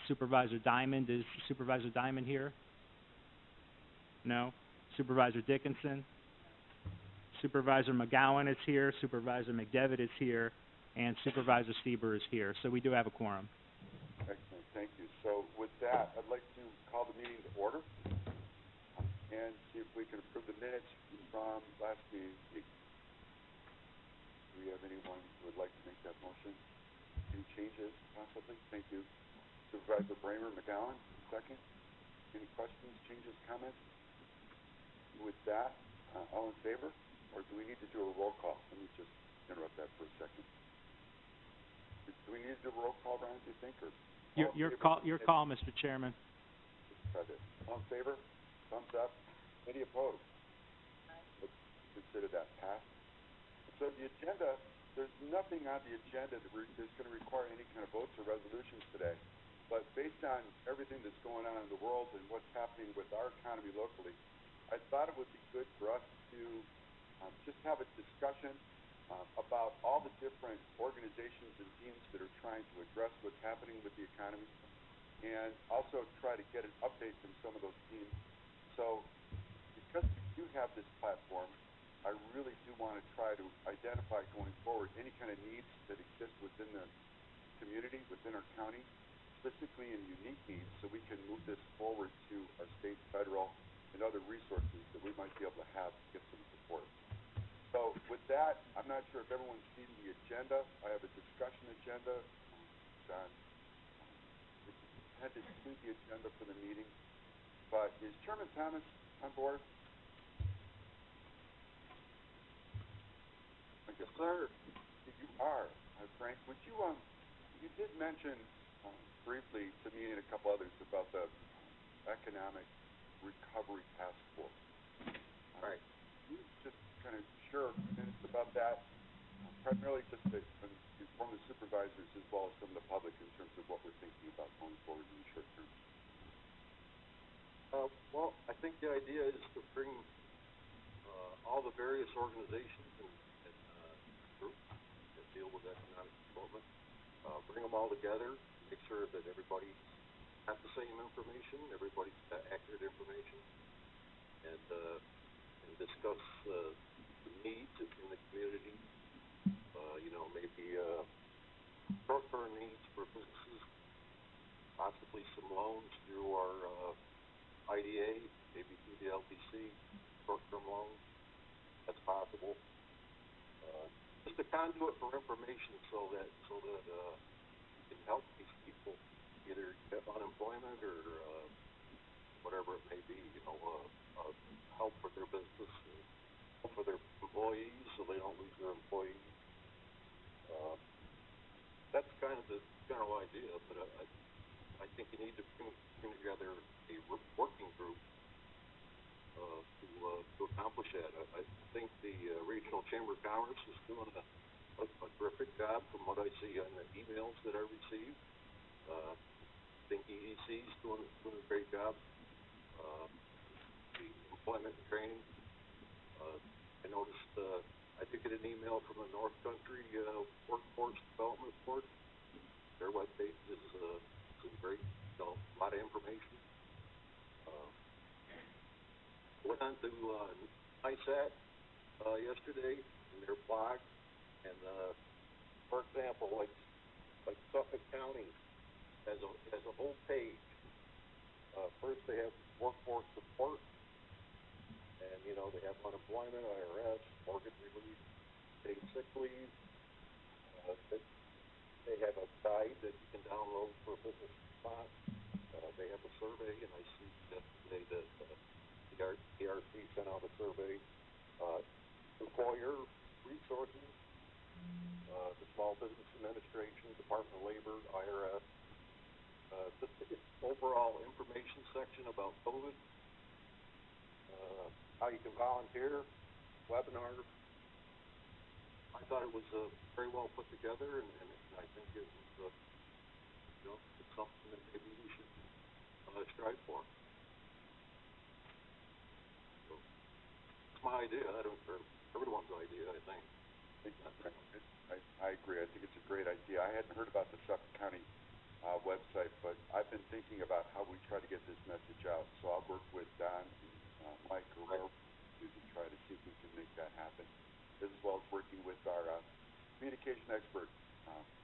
Supervisor Diamond, is Supervisor Diamond here? No. Supervisor Dickinson? Supervisor McGowan is here, Supervisor McDevitt is here, and Supervisor Stieber is here. So we do have a quorum. Excellent, thank you. So with that, I'd like to call the meeting to order and see if we can approve the minutes from last meeting. Do we have anyone who would like to make that motion? Any changes, possibly? Thank you. Supervisor Bramer McGowan, second. Any questions, changes, comments? With that, all in favor? Or do we need to do a roll call? Let me just interrupt that for a second. Do we need to do a roll call, Ryan, do you think? Or Your call, Mr. Chairman. Let's try this. All in favor? Thumbs up. Any opposed? Let's consider that passed. So the agenda, there's nothing on the agenda that is going to require any kind of votes or resolutions today. But based on everything that's going on in the world and what's happening with our economy locally, I thought it would be good for us to just have a discussion about all the different organizations and teams that are trying to address what's happening with the economy, and also try to get an update from some of those teams. So because we do have this platform, I really do want to try to identify going forward any kind of needs that exist within the community, within our county, specifically in unique needs, so we can move this forward to our state, federal, and other resources that we might be able to have to get some support. So with that, I'm not sure if everyone's seen the agenda. I have a discussion agenda. John, it's intended to the agenda for the meeting. But is Chairman Thomas on board? Yes, sir. You are. Frank, would you, you did mention briefly to me and a couple others about the Economic Recovery Task Force. Right. Can you just kind of share minutes about that, primarily just to inform the supervisors as well as some of the public in terms of what we're thinking about going forward in the short term? Well, I think the idea is to bring all the various organizations and groups that deal with economic development, bring them all together, make sure that everybody has the same information, everybody's got accurate information, and discuss the needs in the community, maybe short-term needs for businesses, possibly some loans through our IDA, maybe through the LTC, short-term loans, that's possible. Just a conduit for information so that we can help these people either get unemployment or whatever it may be, help for their business, help for their employees so they don't lose their employees. That's kind of the general idea, but I think you need to bring together a working group to accomplish that. I think the Regional Chamber of Commerce is doing a terrific job from what I see on the emails that I receive. I think EDC is doing a great job. The employment and training. I noticed I did get an email from the North Country Workforce Development Board. Their webpage is great, a lot of information. Went on to NISAT yesterday in their blog, and for example, like Suffolk County has a whole page. First, they have workforce support, and they have unemployment, IRS, mortgage relief, paid sick leave. They have a guide that you can download for a business response. They have a survey, and I see yesterday that the ERC sent out a survey. Employer resources, the Small Business Administration, Department of Labor, IRS. Just the overall information section about COVID, how you can volunteer, webinars. I thought it was very well put together, and I think it was, it's something that maybe we should strive for. So, it's my idea. I don't care. Everyone's idea, I think. I agree. I think it's a great idea. I hadn't heard about the Suffolk County website, but been thinking about how we try to get this message out, so I'll work with Don and Mike or whoever to try to see if we can make that happen, as well as working with our communication expert,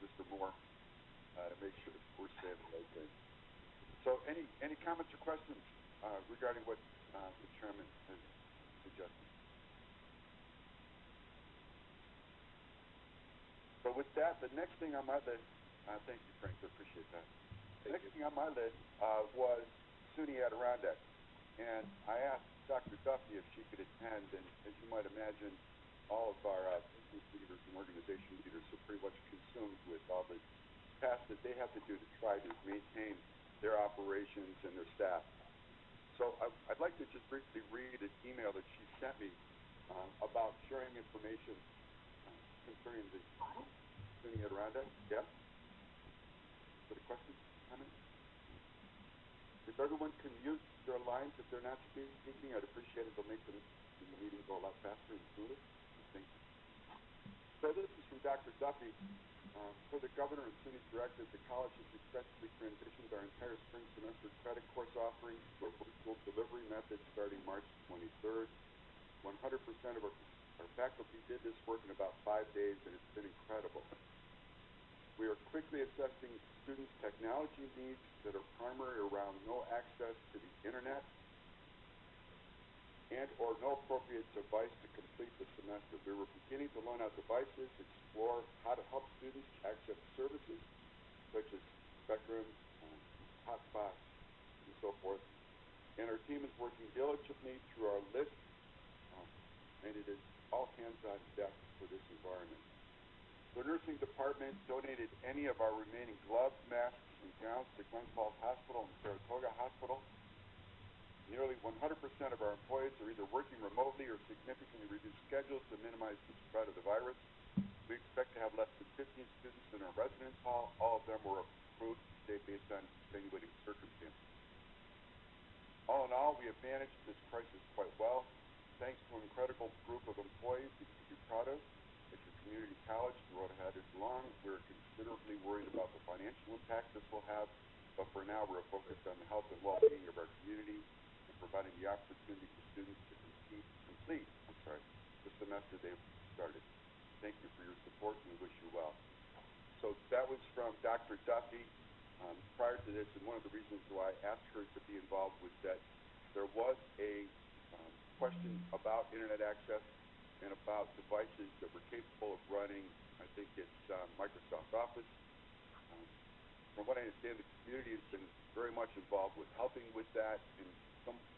Mr. Moore, to make sure that we're saying the right thing. So any comments or questions regarding what the chairman has suggested? So with that, the next thing on my list, thank you, Frank, I appreciate that. The next thing on my list was SUNY Adirondack. And I asked Dr. Duffy if she could attend, and as you might imagine, all of our business leaders and organization leaders are pretty much consumed with all the tasks that they have to do to try to maintain their operations and their staff. So I'd like to just briefly read an email that she sent me about sharing information concerning the SUNY Adirondack. Yeah? Is there a question? Comment? If everyone can mute their lines if they're not speaking, I'd appreciate it. It'll make the meeting go a lot faster and smoother. Thank you. So this is from Dr. Duffy. For the governor and SUNY director, the college has successfully transitioned our entire spring semester credit course offerings to a virtual delivery method starting March 23rd. 100% of our faculty did this work in about 5 days, and it's been incredible. We are quickly assessing students' technology needs that are primarily around no access to the internet and or no appropriate device to complete the semester. We were beginning to loan out devices, explore how to help students access services such as Spectrum, hotspots, and so forth. And our team is working diligently through our list, and it is all hands on deck for this environment. The nursing department donated any of our remaining gloves, masks, and gowns to Glens Falls Hospital and Saratoga Hospital. Nearly 100% of our employees are either working remotely or significantly reduced schedules to minimize the spread of the virus. We expect to have less than 15 students in our residence hall. All of them were approved to stay based on extenuating circumstances. All in all, we have managed this crisis quite well. Thanks to an incredible group of employees that you can be proud of. At your community college, the road ahead is long. We're considerably worried about the financial impact this will have, but for now we're focused on the health and well-being of our community and providing the opportunity for students to complete the semester they've started. Thank you for your support, and we wish you well. So that was from Dr. Duffy. Prior to this, and one of the reasons why I asked her to be involved was that there was a question about internet access and about devices that were capable of running, I think it's Microsoft Office. From what I understand, the community has been very much involved with helping with that, and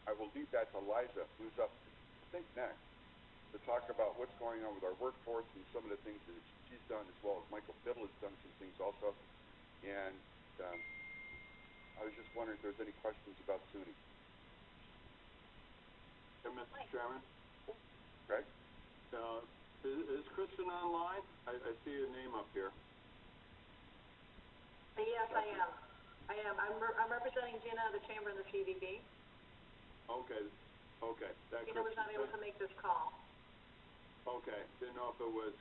I will leave that to Liza, who's up, I think, next, to talk about what's going on with our workforce and some of the things that she's done, as well as Michael Biddle has done some things also. And I was just wondering if there's any questions about SUNY. Mr. Chairman? Greg? Is Kristen online? I see your name up here. Yes, I am. I'm representing Gina, the chamber, and the CVB. Okay. Gina was not able to make this call. Okay. Didn't know if it was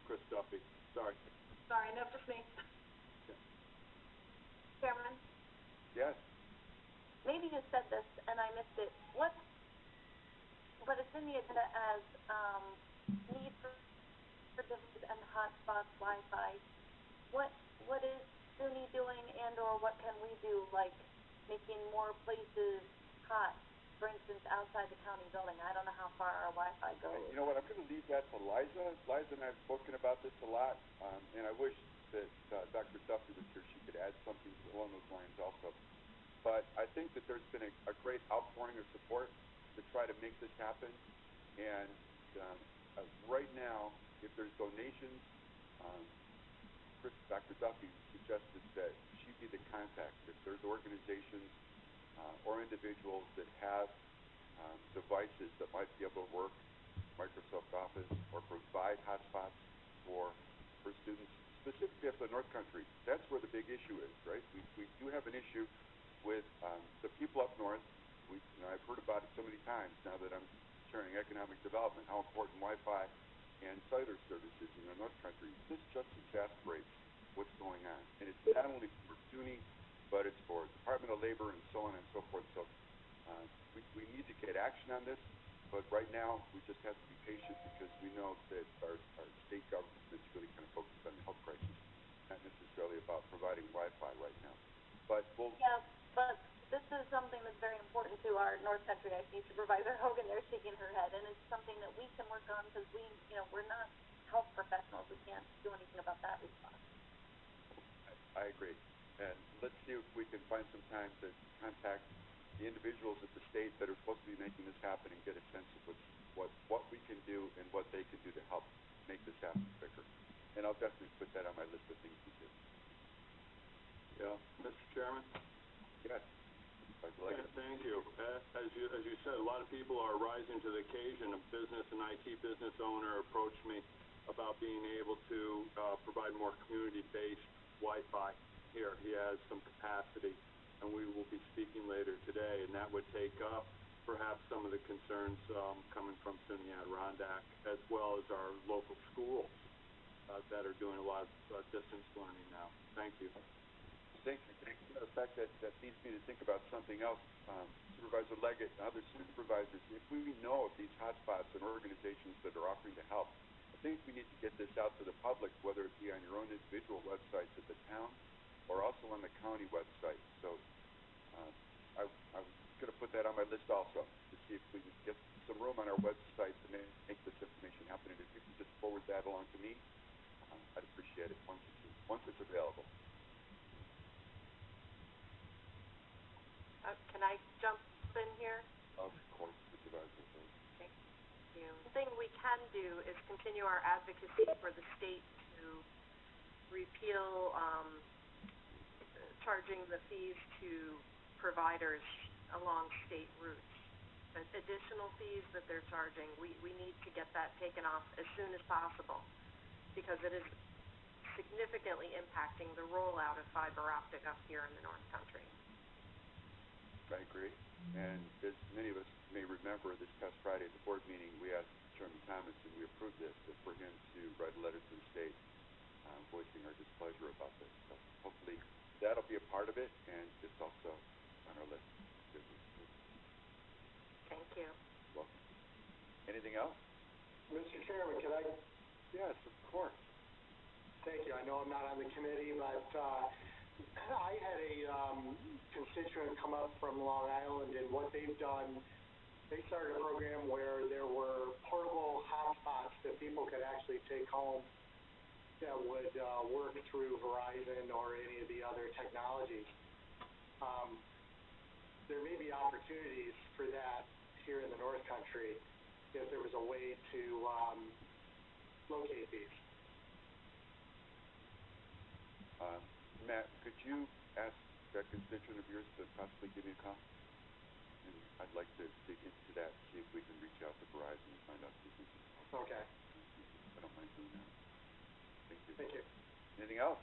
Chris Duffy. Sorry. Sorry, no, just me. Okay. Chairman, Yes. maybe you said this and I missed it. But it's in the agenda as need for devices and hotspots, Wi-Fi. What is SUNY doing, and or what can we do, like making more places hot, for instance, outside the county building? I don't know how far our Wi-Fi goes. You know what, I'm going to leave that to Liza. Liza and I have spoken about this a lot, and I wish that Dr. Duffy was here. She could add something along those lines also. But I think that there's been a great outpouring of support to try to make this happen. And right now, if there's donations, Dr. Duffy suggested that she be the contact. If there's organizations or individuals that have devices that might be able to work Microsoft Office or provide hotspots for students, specifically up the North Country, that's where the big issue is, right? We do have an issue with the people up north. I've heard about it so many times now that I'm chairing economic development, how important Wi-Fi and cellular services in the North Country. This just exasperates what's going on. And it's not only for SUNY, but it's for of Labor and so on and so forth. So we need to get action on this, but right now we just have to be patient because we know that our state government is really kind of focused on the health crisis, not necessarily about providing Wi-Fi right now. But we'll... Yeah, but this is something that's very important to our North Country. I see Supervisor Hogan there shaking her head, and it's something that we can work on because we're not health professionals. We can't do anything about that response. I agree. And let's see if we can find some time to contact the individuals at the state that are supposed to be making this happen and get a sense of what we can do and what they can do to help make this happen quicker. And I'll definitely put that on my list of things to do. Yeah, Mr. Chairman? Yes. Thank you. As you said, a lot of people are rising to the occasion. A IT business owner approached me about being able to provide more community-based Wi-Fi here. He has some capacity, and we will be speaking later today, and that would take up perhaps some of the concerns coming from SUNY Adirondack, as well as our local schools that are doing a lot of distance learning now. Thank you. Thank you. The fact that leads me to think about something else. Supervisor Leggett and other supervisors, if we know of these hotspots and organizations that are offering to help, I think we need to get this out to the public, whether it be on your own individual websites at the town or also on the county website. So I was going to put that on my list also to see if we can get some room on our website to make this information happen. And if you can just forward that along to me, I'd appreciate it once it's available. Can I jump in here? Of course, Supervisor. Okay. Thank you. The thing we can do is continue our advocacy for the state to repeal charging the fees to providers along state routes. The additional fees that they're charging, we need to get that taken off as soon as possible because it is significantly impacting the rollout of fiber optic up here in the North Country. I agree. And as many of us may remember, this past Friday at the board meeting, we asked Chairman Thomas, and we approved this, for him to write a letter to the state voicing our displeasure about this. So hopefully that'll be a part of it, and it's also on our list. Thank you. Welcome. Anything else? Mr. Chairman, can I? Yes, of course. Thank you. I know I'm not on the committee, but I had a constituent come up from Long Island, and what they've done, they started a program where there were portable hotspots that people could actually take home that would work through Verizon or any of the other technologies. There may be opportunities for that here in the North Country if there was a way to locate these. Matt, could you ask that constituent of yours to possibly give me a call? And I'd like to dig into that, see if we can reach out to Verizon and find out if we can. Okay. I don't mind doing that. Thank you. Thank you. Anything else?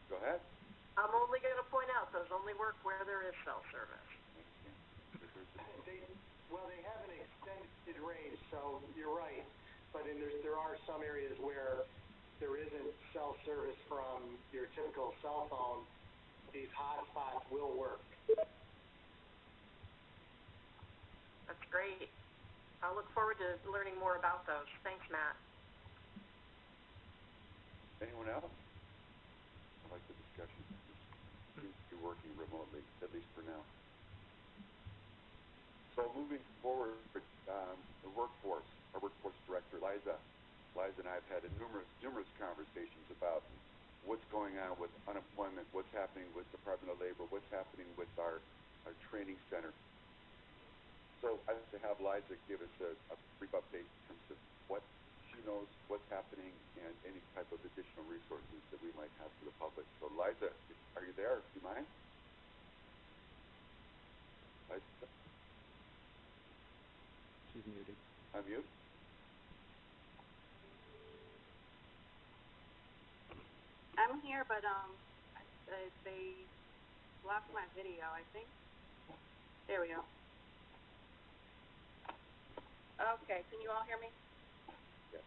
Go ahead. I'm only going to point out those only work where there is cell service. They have an extended range, so you're right. But there are some areas where there isn't cell service from your typical cell phone. These hotspots will work. That's great. I'll look forward to learning more about those. Thanks, Matt. Anyone else? I like the discussion. It seems to be working remotely, at least for now. So moving forward, the workforce, our workforce director, Liza and I have had numerous conversations about what's going on with unemployment, what's happening with Department of Labor, what's happening with our training center. So I'd like to have Liza give us a brief update in terms of what she knows, what's happening, and any type of additional resources that we might have for the public. So Liza, are you there? Do you mind? Liza? She's muted. Unmute. I'm here, but they blocked my video, I think. There we go. Okay, can you all hear me? Yes.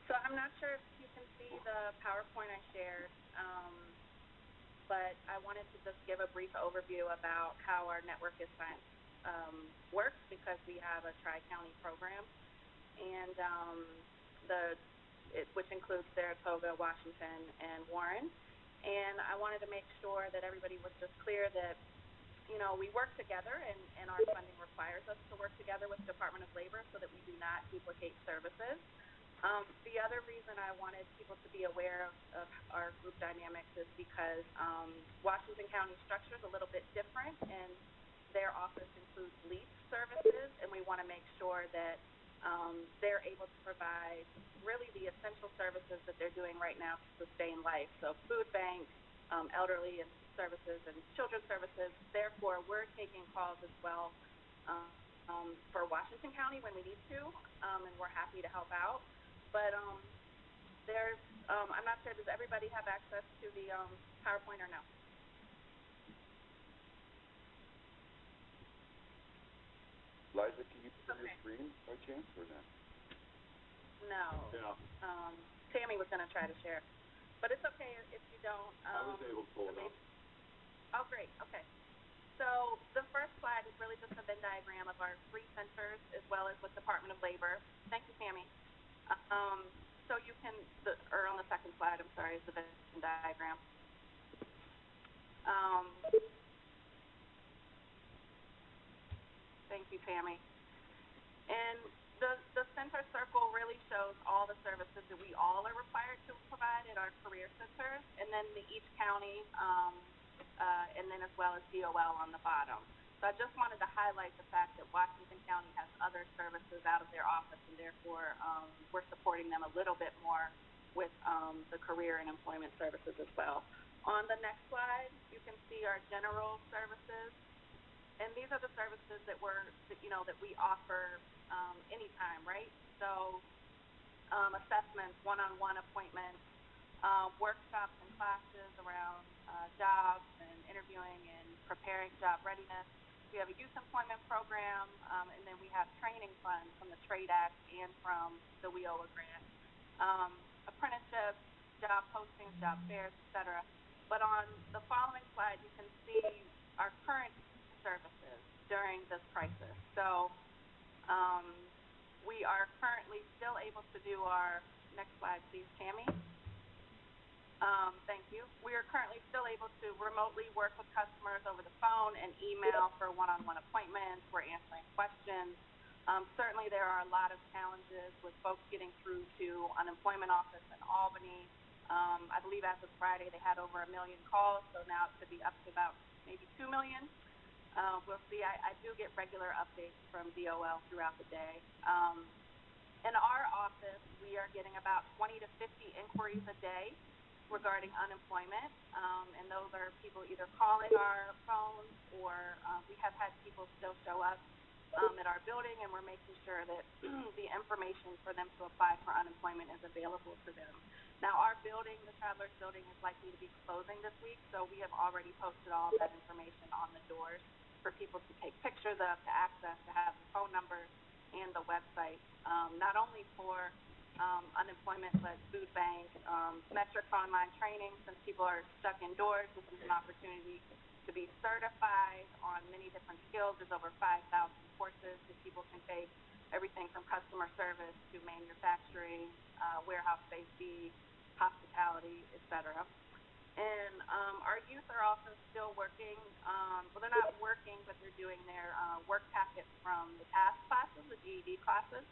So I'm not sure if you can see the PowerPoint I shared. but I wanted to just give a brief overview about how our network of science works, because we have a tri-county program, and which includes Saratoga, Washington, and Warren. And I wanted to make sure that everybody was just clear that, you know, we work together, and our funding requires us to work together with the Department of Labor so that we do not duplicate services. The other reason I wanted people to be aware of our group dynamics is because Washington County structure is a little bit different, and their office includes lease services, and we want to make sure that they're able to provide really the essential services that they're doing right now to sustain life. So food bank, elderly and services, and children's services. Therefore, we're taking calls as well for Washington County when we need to, and we're happy to help out. But there's, I'm not sure, does everybody have access to the PowerPoint or no? Liza, can you put your screen by chance or not? No. Yeah. Tammy was going to try to share. But it's okay if you don't. I was able to pull it up. Oh, great. Okay. So the first slide is really just a Venn diagram of our 3 centers as well as with Department of Labor. Thank you, Tammy. So you can, or on the second slide, I'm sorry, is the Venn diagram. Thank you, Tammy. And the center circle really shows all the services that we all are required to provide at our career centers, and then each county, and then as well as DOL on the bottom. So I just wanted to highlight the fact that Washington County has other services out of their office, and therefore we're supporting them a little bit more with the career and employment services as well. On the next slide, you can see our general services. And these are the services that that we offer anytime, right? So assessments, one-on-one appointments, workshops and classes around jobs and interviewing and preparing job readiness. We have a youth employment program, and then we have training funds from the TRADE Act and from the WIOA grant. Apprenticeships, job postings, job fairs, etc. But on the following slide, you can see our current services during this crisis. So we are currently still able to do our, next slide please, Tammy. Thank you. We are currently still able to remotely work with customers over the phone and email for one-on-one appointments. We're answering questions. Certainly there are a lot of challenges with folks getting through to unemployment office in Albany. I believe as of Friday they had over 1 million calls, so now it could be up to about maybe 2 million. We'll see. I do get regular updates from DOL throughout the day. In our office, we are getting about 20 to 50 inquiries a day regarding unemployment, and those are people either calling our phones or we have had people still show up at our building, and we're making sure that the information for them to apply for unemployment is available to them. Now, our building, the Travelers Building, is likely to be closing this week, so we have already posted all of that information on the doors for people to take pictures of, to access, to have the phone numbers and the website, not only for unemployment, but food bank, metrics online training. Since people are stuck indoors, this is an opportunity to be certified on many different skills. There's over 5,000 courses that people can take, everything from customer service to manufacturing, warehouse safety, hospitality, etc. And our youth are also still working, well, they're not working, but they're doing their work packets from the past classes, the GED classes,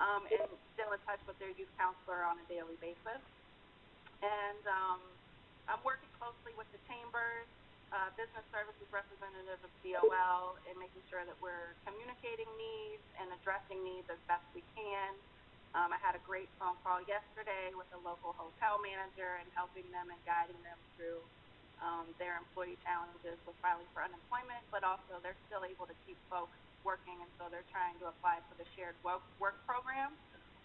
and still in touch with their youth counselor on a daily basis. And I'm working closely with the chambers, business services representative of DOL, and making sure that we're communicating needs and addressing needs as best we can. I had a great phone call yesterday with a local hotel manager and helping them and guiding them through their employee challenges with filing for unemployment, but also they're still able to keep folks working, and so they're trying to apply for the shared work program.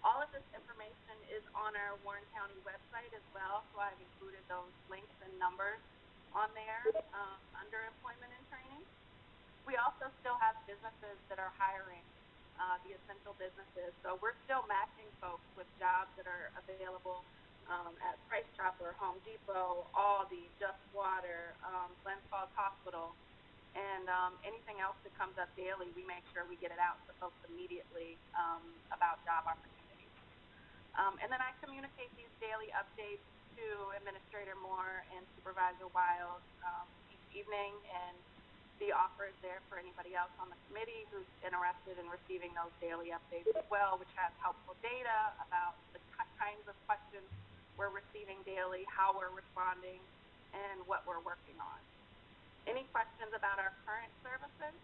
All of this information is on our Warren County website as well, so I've included those links and numbers on there under employment and training. We also still have businesses that are hiring, the essential businesses. So we're still matching folks with jobs that are available at Price Chopper, Home Depot, Aldi, Just Water, Glens Falls Hospital, and anything else that comes up daily, we make sure we get it out to folks immediately about job opportunities. And then I communicate these daily updates to Administrator Moore and Supervisor Wild each evening, and the offer is there for anybody else on the committee who's interested in receiving those daily updates as well, which has helpful data about the kinds of questions we're receiving daily, how we're responding, and what we're working on. Any questions about our current services?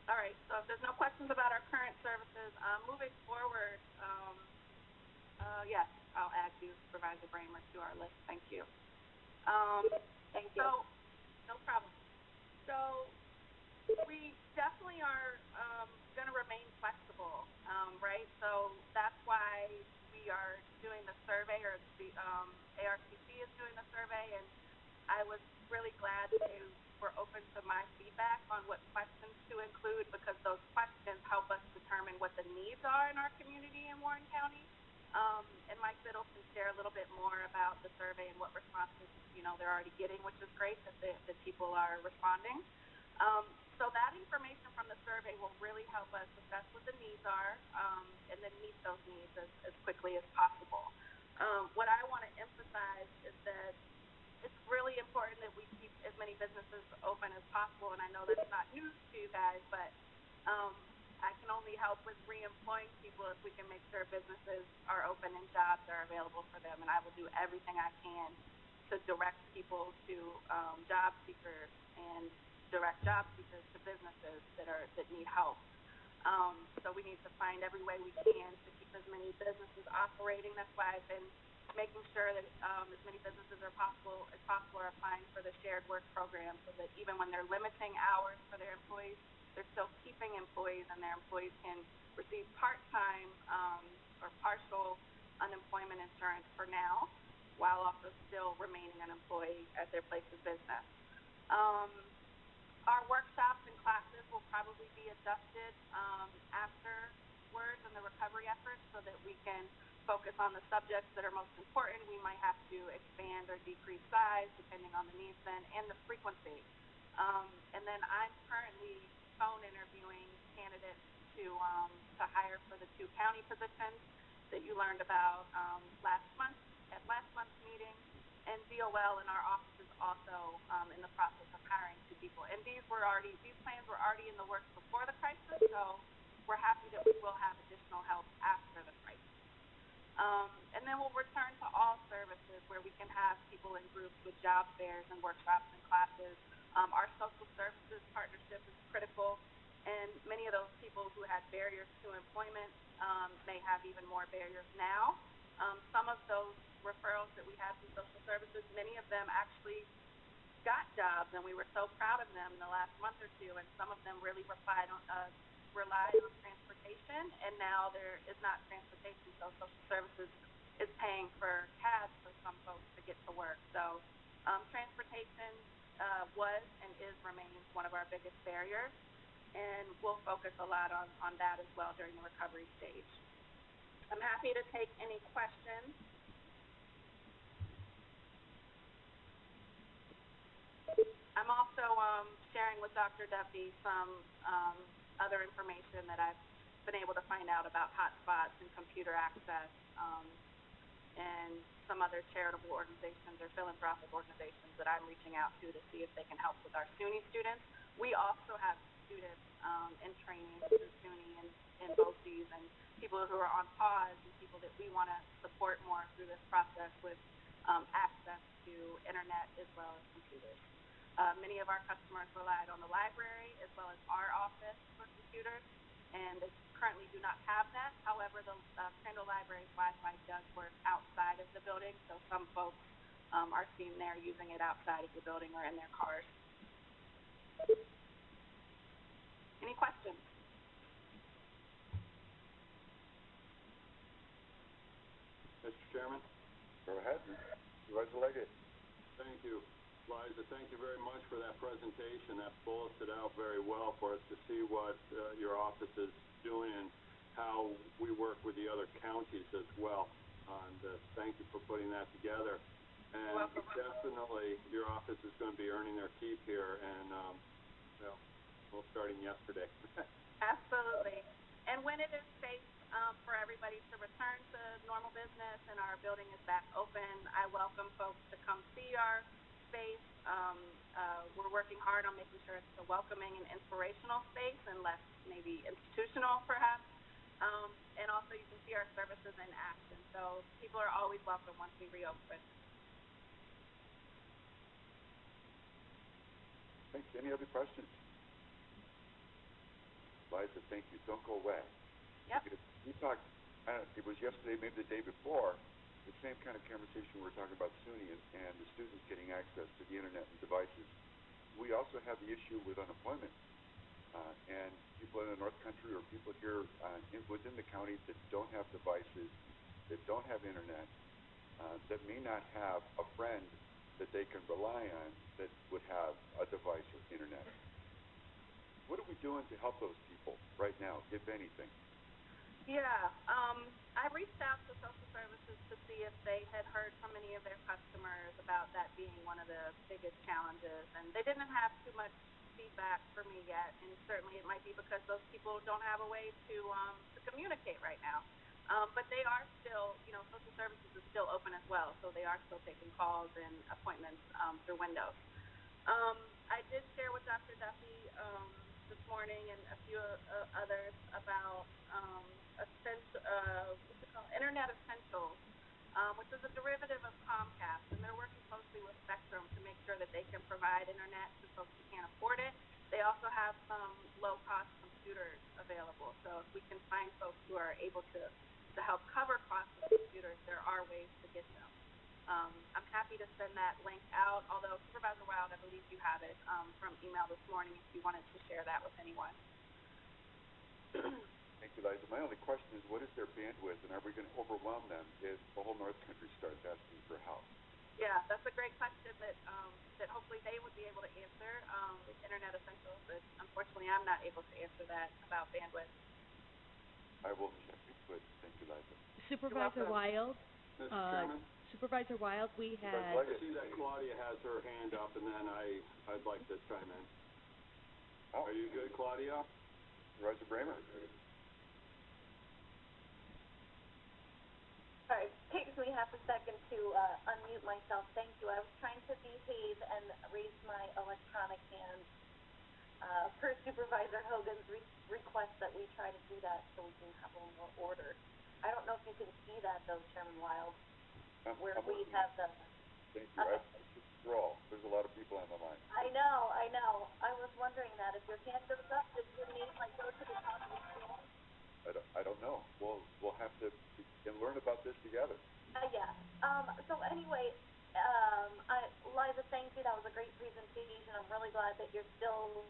All right, so if there's no questions about our current services, moving forward, yes, I'll add you, Supervisor Bramer, to our list. Thank you. Thank you. So, no problem. So, we definitely are going to remain flexible, right? So that's why we are doing the survey, or the ARCC is doing the survey, and I was really glad that they were open to my feedback on what questions to include, because those questions help us determine what the needs are in our community in Warren County. And Mike Biddle can share a little bit more about the survey and what responses, they're already getting, which is great that people are responding. So that information from the survey will really help us assess what the needs are, and then meet those needs as quickly as possible. What I want to emphasize is that it's really important that we keep as many businesses open as possible, and I know that's not news to you guys, but I can only help with re-employing people if we can make sure businesses are open and jobs are available for them, and I will do everything I can to direct people to job seekers and direct job seekers to businesses that need help. So we need to find every way we can to keep as many businesses operating. That's why I've been making sure that as many businesses as possible are applying for the shared work program, so that even when they're limiting hours for their employees, they're still keeping employees, and their employees can receive part-time or partial unemployment insurance for now, while also still remaining an employee at their place of business. Our workshops and classes will probably be adjusted afterwards in the recovery efforts, so that we can focus on the subjects that are most important. We might have to expand or decrease size depending on the needs then, and the frequency. And then I'm currently phone interviewing candidates to hire for the 2 county positions that you learned about last month's meeting. And DOL in our office is also in the process of hiring 2 people. And these plans were already in the works before the crisis, so we're happy that we will have additional help after the crisis. And then we'll return to all services where we can have people in groups with job fairs and workshops and classes. Our social services partnership is critical, and many of those people who had barriers to employment may have even more barriers now. Some of those referrals that we had from social services, many of them actually got jobs, and we were so proud of them in the last month or 2, and some of them really relied on transportation, and now there is not transportation, so social services is paying for cabs for some folks to get to work. So transportation was and remains one of our biggest barriers, and we'll focus a lot on that as well during the recovery stage. I'm happy to take any questions. I'm also sharing with Dr. Duffy some other information that I've been able to find out about hotspots and computer access, and some other charitable organizations or philanthropic organizations that I'm reaching out to see if they can help with our SUNY students. We also have students in training through SUNY and BOCES, and people who are on pause, and people that we want to support more through this process with access to internet as well as computers. Many of our customers relied on the library as well as our office for computers, and they currently do not have that. However, the Crandall Library's Wi-Fi does work outside of the building, so some folks are seen there using it outside of the building or in their cars. Any questions? Mr. Chairman? Go ahead. Supervisor Leggett. Thank you. Liza, thank you very much for that presentation. That bulleted out very well for us to see what your office is doing and how we work with the other counties as well. And thank you for putting that together. And definitely, your office is going to be earning their keep here, and well, starting yesterday. Absolutely. And when it is safe for everybody to return to normal business and our building is back open, I welcome folks to come see our space. We're working hard on making sure it's a welcoming and inspirational space and less maybe institutional perhaps. And also you can see our services in action. So people are always welcome once we reopen. Thanks. Any other questions? Liza, thank you. Don't go away. Yep. We talked, it was yesterday, maybe the day before, the same kind of conversation we were talking about SUNY and the students getting access to the internet and devices. We also have the issue with unemployment and people in the North Country or people here within the counties that don't have devices, that don't have internet, that may not have a friend that they can rely on that would have a device or internet. What are we doing to help those people right now, if anything? Yeah, I reached out to social services to see if they had heard from any of their customers about that being one of the biggest challenges, and they didn't have too much feedback for me yet, and certainly it might be because those people don't have a way to communicate right now. But they are still, social services is still open as well, so they are still taking calls and appointments through Windows. I did share with Dr. Duffy this morning and a few others about Internet Essentials, which is a derivative of Comcast, and they're working closely with Spectrum to make sure that they can provide internet to folks who can't afford it. They also have some low-cost computers available, so if we can find folks who are able to help cover costs of computers, there are ways to get them. I'm happy to send that link out, although Supervisor Wild, I believe you have it from email this morning if you wanted to share that with anyone. Thank you, Liza. My only question is, what is their bandwidth, and are we going to overwhelm them if the whole North Country starts asking for help? Yeah, that's a great question that hopefully they would be able to answer. Internet Essentials, but unfortunately I'm not able to answer that about bandwidth. I will check into it. Thank you, Liza. Supervisor Wild, Mr. Chairman? Supervisor Wild, we had, I see that Claudia has her hand up, and then I'd like to chime in. Oh. Are you good, Claudia? Supervisor Bramer. Sorry, it takes me half a second to unmute myself. Thank you. I was trying to behave and raise my electronic hand per Supervisor Hogan's request that we try to do that so we can have a little more order. I don't know if you can see that though, Chairman Wild, where we have the... Thank you. I should scroll. There's a lot of people on the line. I know. I was wondering that. If your hand goes up, does your name go to the top of the screen? I don't know. We'll have to learn about this together. Yeah. So anyway, Liza, thank you. That was a great presentation. I'm really glad that you're still,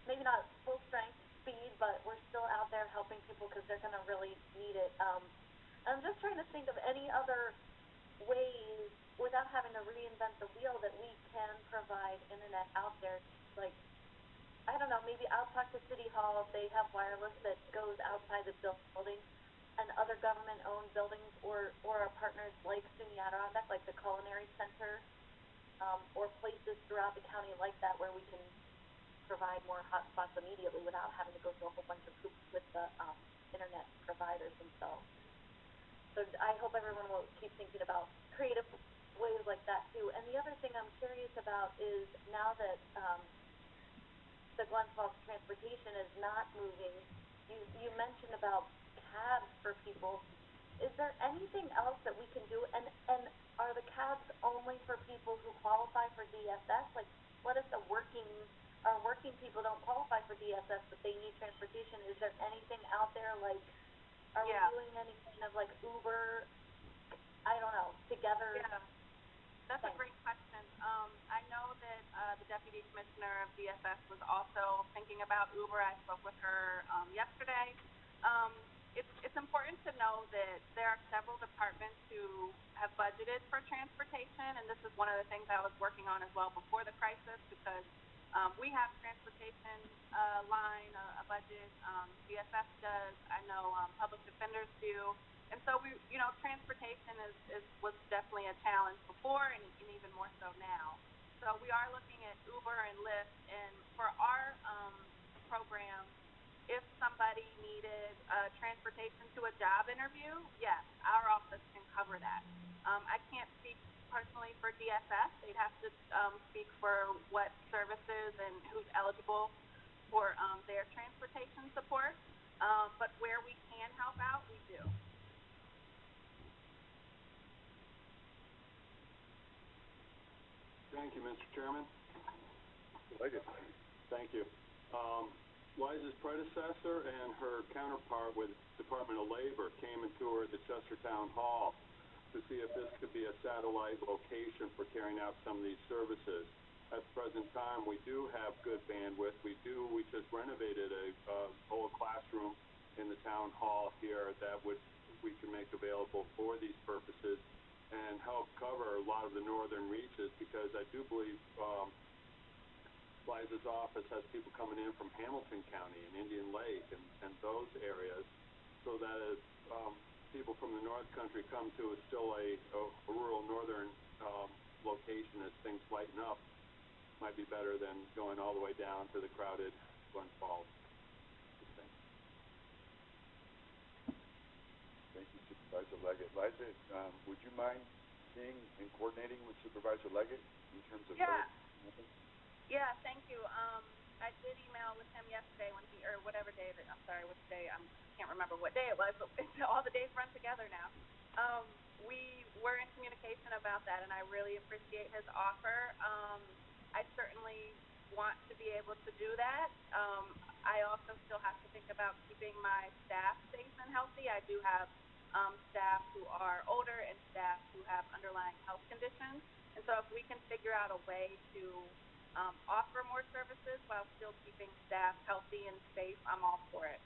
maybe not full strength speed, but we're still out there helping people because they're going to really need it. I'm just trying to think of any other ways, without having to reinvent the wheel, that we can provide internet out there. Like, I don't know, maybe I'll talk to City Hall if they have wireless that goes outside the building, and other government-owned buildings, or our partners like SUNY Adirondack, like the Culinary Center, or places throughout the county like that where we can provide more hotspots immediately without having to go through a whole bunch of hoops with the internet providers themselves. So I hope everyone will keep thinking about creative ways like that too. And the other thing I'm curious about is, now that the Glens Falls transportation is not moving, you mentioned about cabs for people. Is there anything else that we can do? And are the cabs only for people who qualify for DSS? Like, what if our working people don't qualify for DSS, but they need transportation? Is there anything out there, like, are we doing any kind of like Uber, I don't know, together? Yeah, that's a great question. I know that the Deputy Commissioner of DSS was also thinking about Uber. I spoke with her yesterday. it's important to know that there are several departments who have budgeted for transportation, and this is one of the things I was working on as well before the crisis, because we have transportation line, a budget, DFS does, I know public defenders do, and so transportation was definitely a challenge before, and even more so now. So we are looking at Uber and Lyft, and for our program, if somebody needed transportation to a job interview, yes, our office can cover that. I can't speak personally for DFS. They'd have to speak for what services and who's eligible for their transportation support. But where we can help out, we do. Thank you, Mr. Chairman. Leggett. Thank you. Liza's predecessor and her counterpart with Department of Labor came and toured the Chester Town Hall to see if this could be a satellite location for carrying out some of these services. At the present time, we do have good bandwidth. We just renovated a whole classroom in the town hall here that we can make available for these purposes and help cover a lot of the northern reaches, because I do believe Liza's office has people coming in from Hamilton County and Indian Lake and those areas, so that as people from the North Country come to still a rural northern location as things lighten up, might be better than going all the way down to the crowded Glens Falls. Thank you, Supervisor Leggett. Liza, would you mind seeing and coordinating with Supervisor Leggett in terms of Yeah, thank you. I did email with him yesterday which day, I can't remember what day it was, but all the days run together now. We were in communication about that, and I really appreciate his offer. I certainly want to be able to do that. I also still have to think about keeping my staff safe and healthy. I do have staff who are older and staff who have underlying health conditions, and so if we can figure out a way to offer more services while still keeping staff healthy and safe, I'm all for it.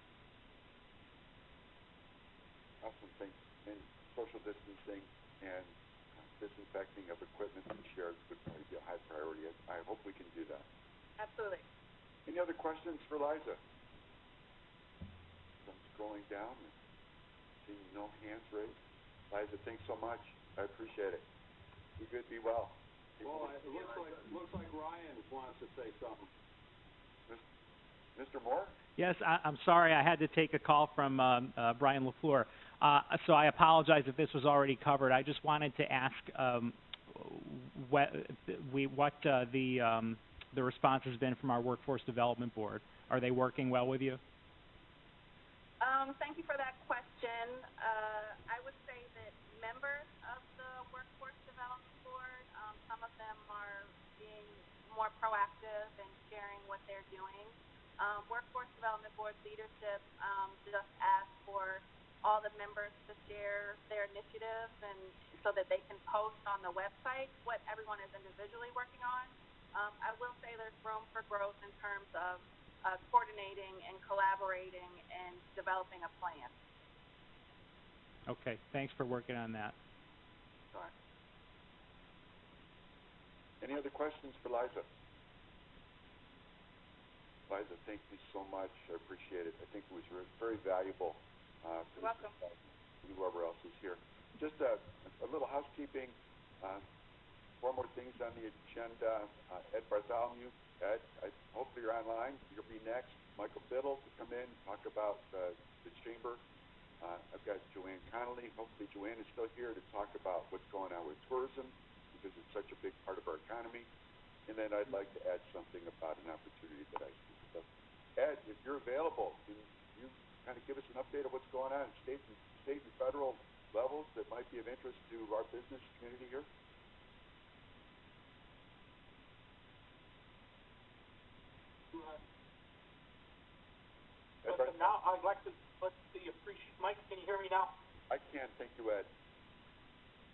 Awesome, thanks. And social distancing and disinfecting of equipment and shares would probably be a high priority. I hope we can do that. Absolutely. Any other questions for Liza? I'm scrolling down and seeing no hands raised. Liza, thanks so much. I appreciate it. Be good, be well. Well, it looks like Ryan wants to say something. Mr. Moore? Yes, I'm sorry. I had to take a call from Brian LaFleur. So I apologize if this was already covered. I just wanted to ask what the response has been from our Workforce Development Board. Are they working well with you? Thank you for that question. I would say that members of the Workforce Development Board, some of them are being more proactive and sharing what they're doing. Workforce Development Board leadership just asked for all the members to share their initiatives and so that they can post on the website what everyone is individually working on. I will say there's room for growth in terms of coordinating and collaborating and developing a plan. Okay, thanks for working on that. Sure. Any other questions for Liza? Liza, thank you so much. I appreciate it. I think it was very valuable. You're welcome. Whoever else is here. Just a little housekeeping. 4 more things on the agenda. Ed Bartholomew. Ed, hopefully you're online. You'll be next. Michael Biddle to come in, talk about the chamber. I've got Joanne Connolly. Hopefully Joanne is still here to talk about what's going on with tourism, because it's such a big part of our economy. And then I'd like to add something about an opportunity that I see. So, Ed, if you're available, can you kind of give us an update of what's going on at state and federal levels that might be of interest to our business community here? Now, I'd like to Mike, can you hear me now? I can. Thank you, Ed.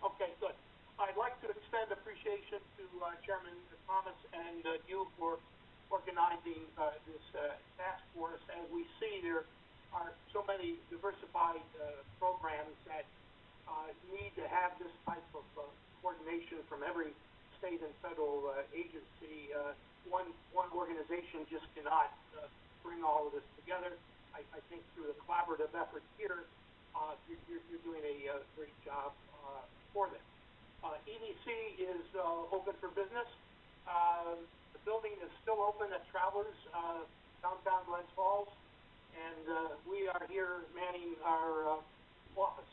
Okay, good. I'd like to extend appreciation to Chairman Thomas and you for organizing this task force. As we see, there are so many diversified together. I think through the collaborative effort here, you're doing a great job for this. EDC is open for business. The building is still open at Travelers, downtown Glens Falls, and we are here manning our office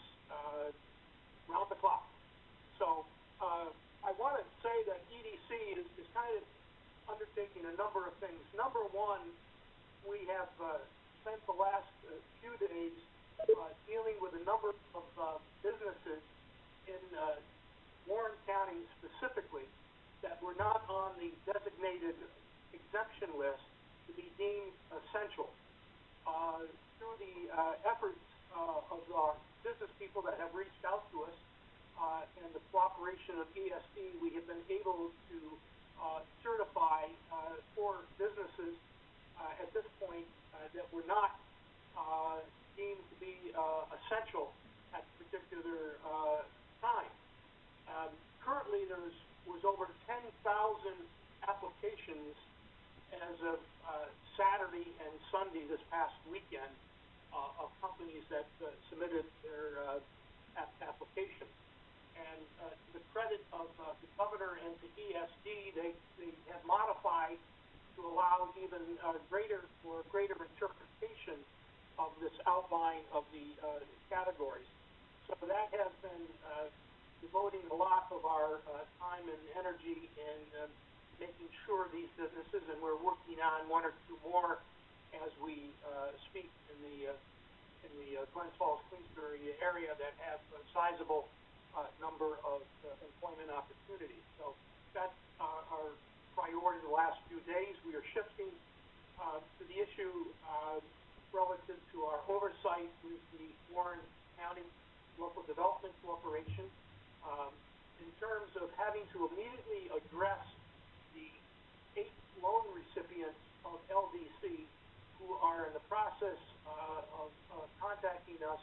round the clock. So I want to say that EDC is kind of undertaking a number of things. Number one, we have spent the last few days dealing with a number of businesses in Warren County specifically that were not on the designated exemption list to be deemed essential. Through the efforts of our business people that have reached out to us and the cooperation of ESD, we have been able to certify 4 businesses at this point that were not deemed to be essential at a particular time. Currently, was over 10,000 applications as of Saturday and Sunday this past weekend of companies that submitted their application. And to the credit of the governor and the ESD, they have modified to allow even greater interpretation of this outline of the categories. So that has been devoting a lot of our time and energy in making sure these businesses, and we're working on 1 or 2 more as we speak in the Glens Falls, Queensbury area that have a sizable number of employment opportunities. So that's our priority the last few days. We are shifting to the issue relative to our oversight with the Warren County Local Development Corporation in terms of having to immediately address the 8 loan recipients of LDC who are in the process of contacting us.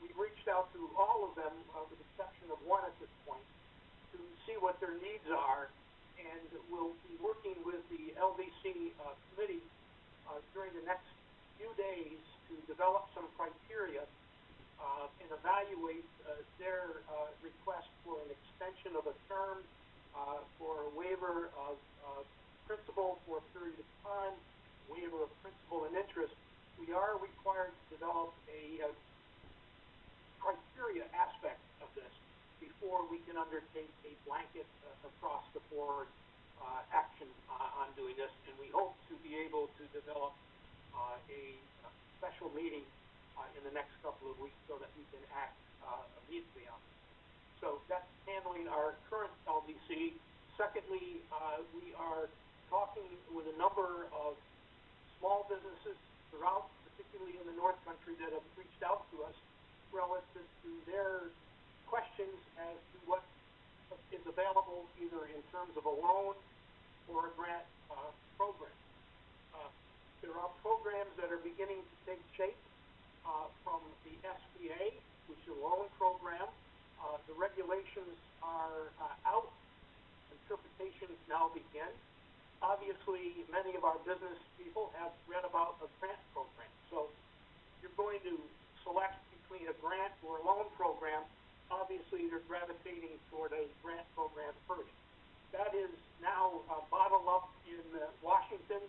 We've reached out to all of them, with the exception of 1 at this point, to see what their needs are, and we'll be working with the LDC committee during the next few days to develop some criteria and evaluate their request for an extension of a term, for a waiver of principal for a period of time, waiver of principal and interest. We are required to develop a criteria aspect of this before we can undertake a blanket across the board action on doing this, and we hope to be able to develop a special meeting in the next couple of weeks so that we can act immediately on it. So that's handling our current LDC. Secondly, we are talking with a number of small businesses throughout, particularly in the North Country, that have reached out to us relative to their questions as to what is available either in terms of a loan or a grant program. There are programs that are beginning to take shape from the SBA, which is a loan program. The regulations are out. Interpretations now begin. Obviously, many of our business people have read about a grant program. So you're going to select between a grant or a loan program. Obviously, they're gravitating toward a grant program first. That is now bottled up in Washington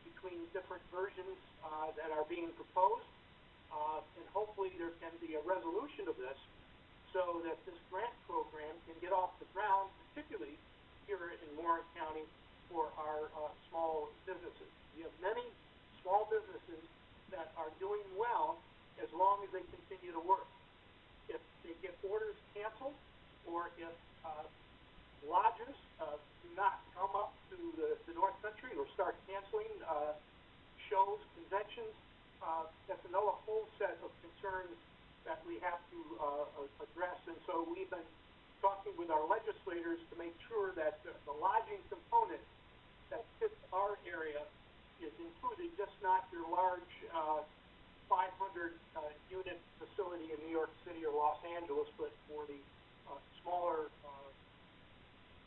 between different versions that are being proposed. And hopefully there can be a resolution of this so that this grant program can get off the ground, particularly here in Warren County, for our small businesses. We have many small businesses that are doing well as long as they continue to work. If they get orders canceled, or if lodges do not come up to the North Country or start canceling shows, conventions, that's another whole set of concerns that we have to address. And so we've been talking with our legislators to make sure that the lodging component that fits our area is included, just not your large 500-unit facility in New York City or Los Angeles, but for the smaller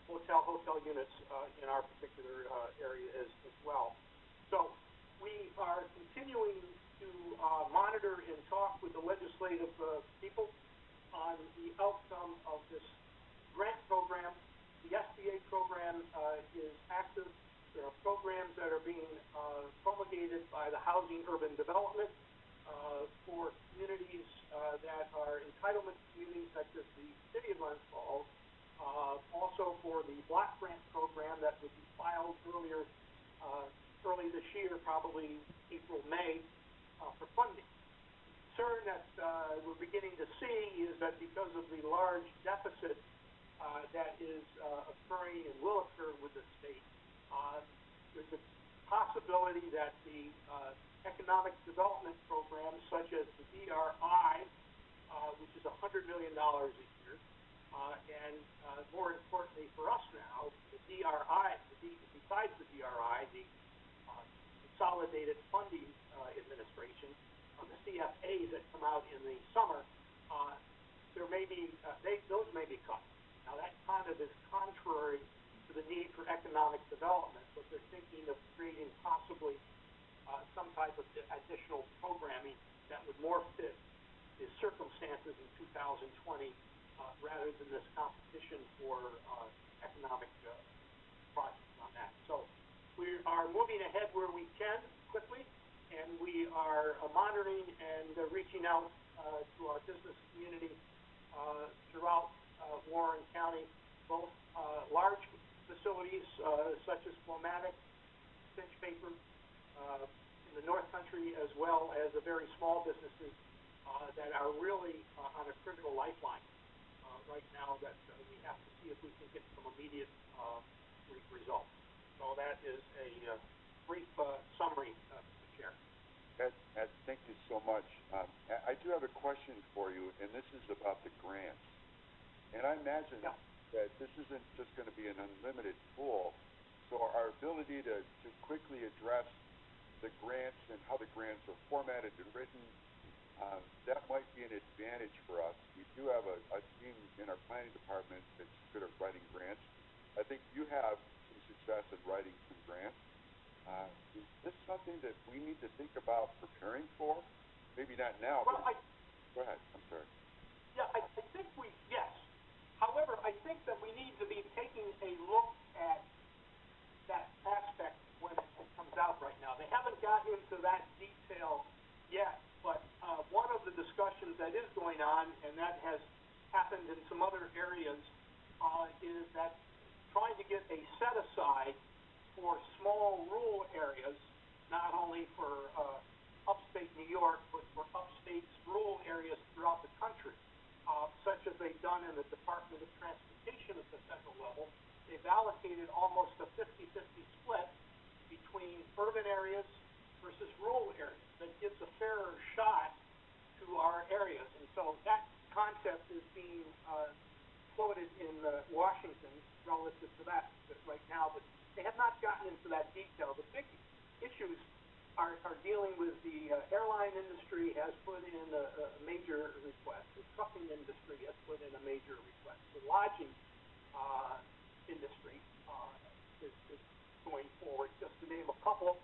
hotel units in our particular area as well. So we are continuing monitor and talk with the legislative, people on the outcome of this grant program. The SBA program, is active. There are programs that are being, promulgated by the Housing Urban Development, for communities, that are entitlement communities such as the city of Glens Falls. Also for the block grant program that would be filed early this year, probably April, May, for funding. Concern that, we're beginning to see is that because of the large deficit, that is, occurring and will occur with the state, there's a possibility that the, economic development programs such as the DRI, which is $100 million a year, and more importantly for us now, the DRI, besides the DRI, the Consolidated Funding Administration, the CFAs that come out in the summer, there may be those may be cut. Now that kind of is contrary to the need for economic development, but they're thinking of creating possibly some type of additional programming that would more fit the circumstances in 2020, rather than this competition for economic projects on that. So we are moving ahead where we can quickly, and we are monitoring and reaching out to our business community throughout Warren County, both large facilities such as Flomatic, Cinch Paper, in the North Country, as well as the very small businesses that are really on a critical lifeline right now that we have to see if we can get some immediate results. So that is a brief summary, Mr. Chair. Ed, thank you so much. I do have a question for you, and this is about the grants. And I imagine that this isn't just going to be an unlimited pool, so our ability to quickly address the grants and how the grants are formatted and written, that might be an advantage for us. We do have a team in our planning department that's good at writing grants. I think you have some success in writing some grants. Is this something that we need to think about preparing for? Maybe not now, well, but go ahead. I'm sorry. Yeah, I think yes. However, I think that we need to be taking a look at that aspect when it comes out right now. They haven't got into that detail yet, but one of the discussions that is going on, and that has happened in some other areas, is that trying to get a set-aside for small rural areas, not only for upstate New York, but for upstate rural areas throughout the country, such as they've done in the Department of Transportation at the federal level. They've allocated almost a 50-50 split between urban areas versus rural areas. That gives a fairer shot to our areas. And so that concept is being floated in Washington relative to that right now, but they have not gotten into that detail. The big issues are dealing with the airline industry has put in a major request. The trucking industry has put in a major request. The lodging industry is going forward, just to name a couple.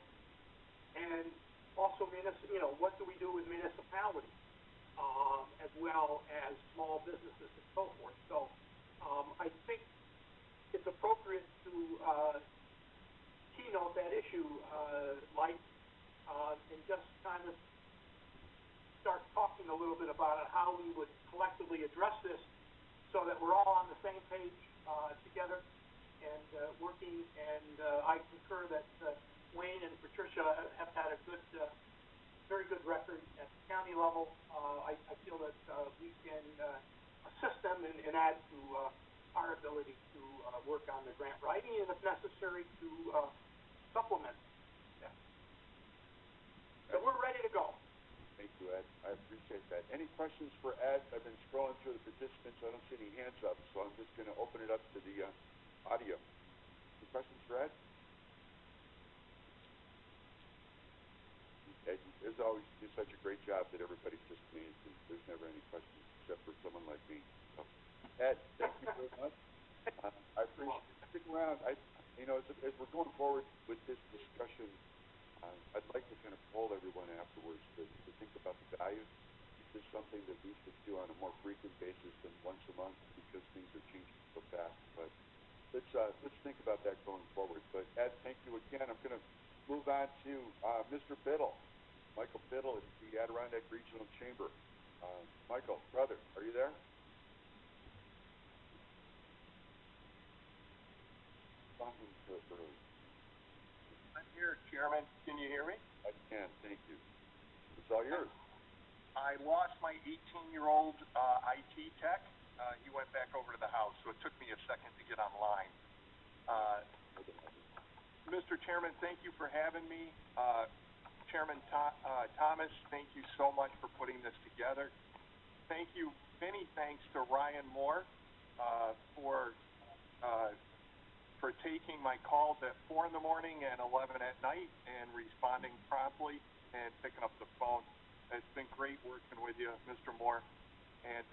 And also, what do we do with municipalities, as well as small businesses and so forth. So I think it's appropriate to keynote that issue, Mike, and just kind of start talking a little bit about it, how we would collectively address this so that we're all on the same page together and working. And I concur that Wayne and Patricia have had a good, very good record at the county level. I feel that we can assist them and add to our ability to work on the grant writing and, if necessary, to supplement that. So we're ready to go. Thank you, Ed. I appreciate that. Any questions for Ed? I've been scrolling through the participants. I don't see any hands up, so I'm just going to open it up to the audio. Any questions for Ed? Ed, as always, you do such a great job that everybody's just amazed, and there's never any questions except for someone like me. So, Ed, thank you very much. I appreciate it. Stick around. As we're going forward with this discussion, I'd like to kind of poll everyone afterwards to think Adirondack Regional Chamber. Michael, brother, are you there? Something so early. I'm here, Chairman. Can you hear me? I can, thank you. It's all yours. I lost my 18-year-old IT tech. He went back over to the house, so it took me a second to get online. Mr. Chairman, thank you for having me. Chairman Thomas, thank you so much for putting this together. Thank you, many thanks to Ryan Moore for taking my calls at 4 in the morning and 11 at night and responding promptly and picking up the phone. It's been great working with you, Mr. Moore. And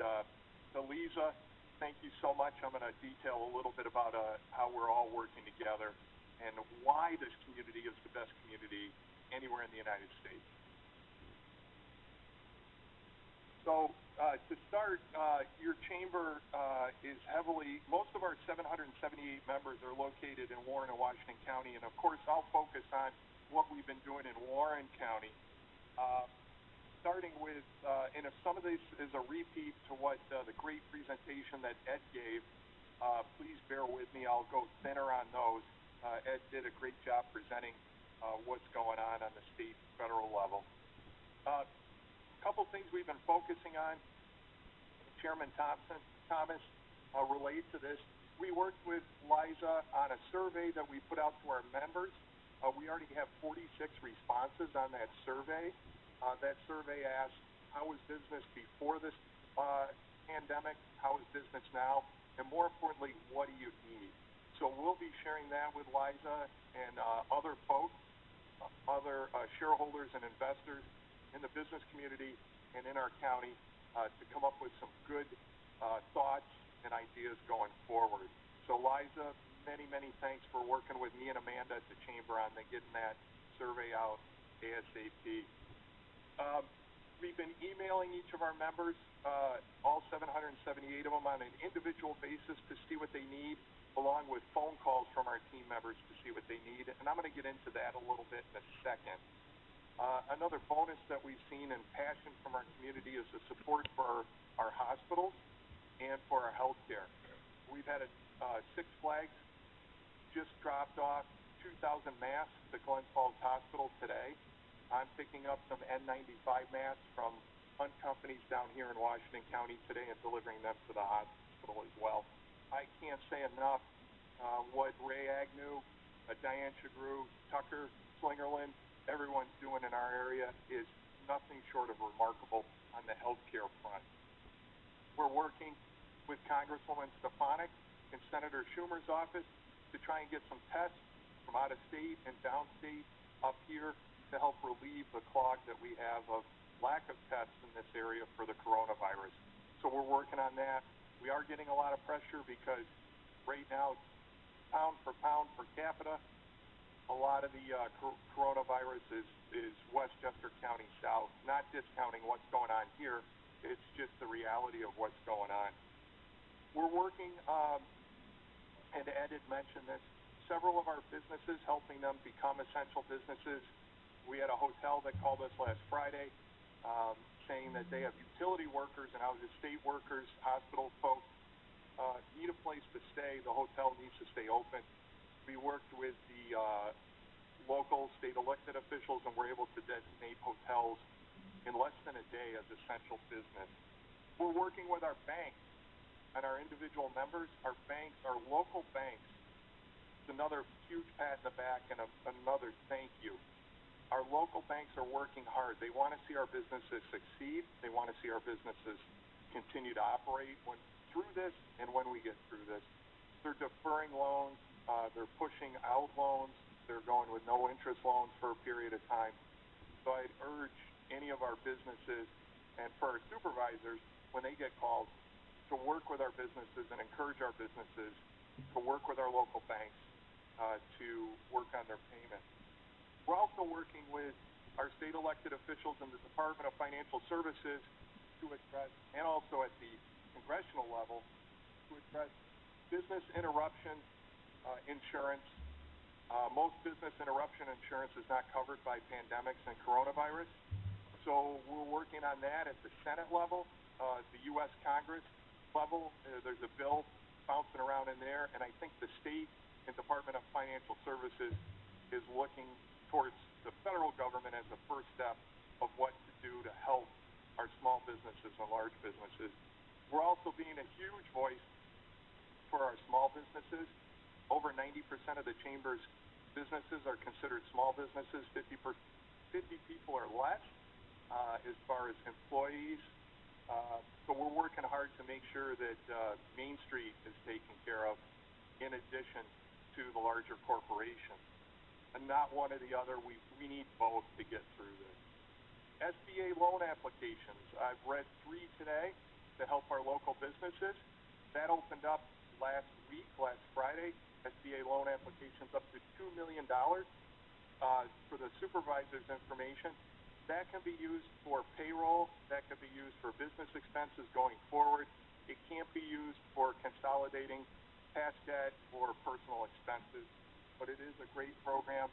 to Lisa, thank you so much. I'm going to detail a little bit about how we're all working together and why this community is the best community anywhere in the United States. So to start, your chamber is most of our 778 members are located in Warren and Washington County, and of course I'll focus on what we've been doing in Warren County. Starting with, and if some of this is a repeat to what the great presentation that Ed gave, please bear with me, I'll go thinner on those. Ed did a great job presenting what's going on the state, federal level. A couple things we've been focusing on, Chairman Thomas, relate to this. We worked with Liza on a survey that we put out to our members. We already have 46 responses on that survey. That survey asked, how was business before this pandemic? How is business now? And more importantly, what do you need? So we'll be sharing that with Liza and other folks, other shareholders and investors in the business community and in our county to come up with some good thoughts and ideas going forward. So Liza, many, many thanks for working with me and Amanda at the Chamber on getting that survey out ASAP. We've been emailing each of our members, all 778 of them, on an individual basis to see what they need, along with phone calls from our team members to see what they need. And I'm going to get into that a little bit in a second. Another bonus that we've seen and passion from our community is the support for our hospitals and for our health care. We've had Six Flags just dropped off 2,000 masks to Glens Falls Hospital today. I'm picking up some N95 masks from Hunt Companies down here in Washington County today and delivering them to the hospital as well. I can't say enough what Ray Agnew, Diane Chagru, Tucker Slingerland, everyone's doing in our area is nothing short of remarkable on the healthcare front. We're working with Congresswoman Stefanik in Senator Schumer's office to try and get some tests from out of state and downstate up here to help relieve the clog that we have of lack of tests in this area for the coronavirus. So we're working on that. We are getting a lot of pressure because right now, pound per capita, a lot of the coronavirus is Westchester County South. Not discounting what's going on here, it's just the reality of what's going on. We're working, and Ed had mentioned this, several of our businesses, helping them become essential businesses. We had a hotel that called us last Friday saying that they have utility workers and out-of-state workers, hospital folks, need a place to stay. The hotel needs to stay open. We worked with the local state elected officials and were able to designate hotels in less than a day as essential business. We're working with our banks and our individual members. Our banks, our local banks, it's another huge pat in the back and another thank you. Our local banks are working hard. They want to see our businesses succeed. They want to see our businesses continue to operate through this and when we get through this. They're deferring loans. They're pushing out loans. They're going with no interest loans for a period of time. So I'd urge any of our businesses and for our supervisors, when they get calls, to work with our businesses and encourage our businesses to work with our local banks to work on their payments. We're also working with our state elected officials in the Department of Financial Services to address, and also at the congressional level, to address business interruption insurance. Most business interruption insurance is not covered by pandemics and coronavirus. So we're working on that at the Senate level, the U.S. Congress level. There's a bill bouncing around in there, and I think the state and Department of Financial Services is looking towards the federal government as a first step of what to do to help our small businesses and large businesses. We're also being a huge voice for our small businesses. Over 90% of the Chamber's businesses are considered small businesses, 50 people or less as far as employees. So we're working hard to make sure that Main Street is taken care of in addition to the larger corporations. And not one or the other, we need both to get through this. SBA loan applications, I've read 3 today to help our local businesses. That opened up last Friday. SBA loan applications up to $2 million. For the supervisor's information, that can be used for payroll, that can be used for business expenses going forward. It can't be used for consolidating past debt or personal expenses, but it is a great program.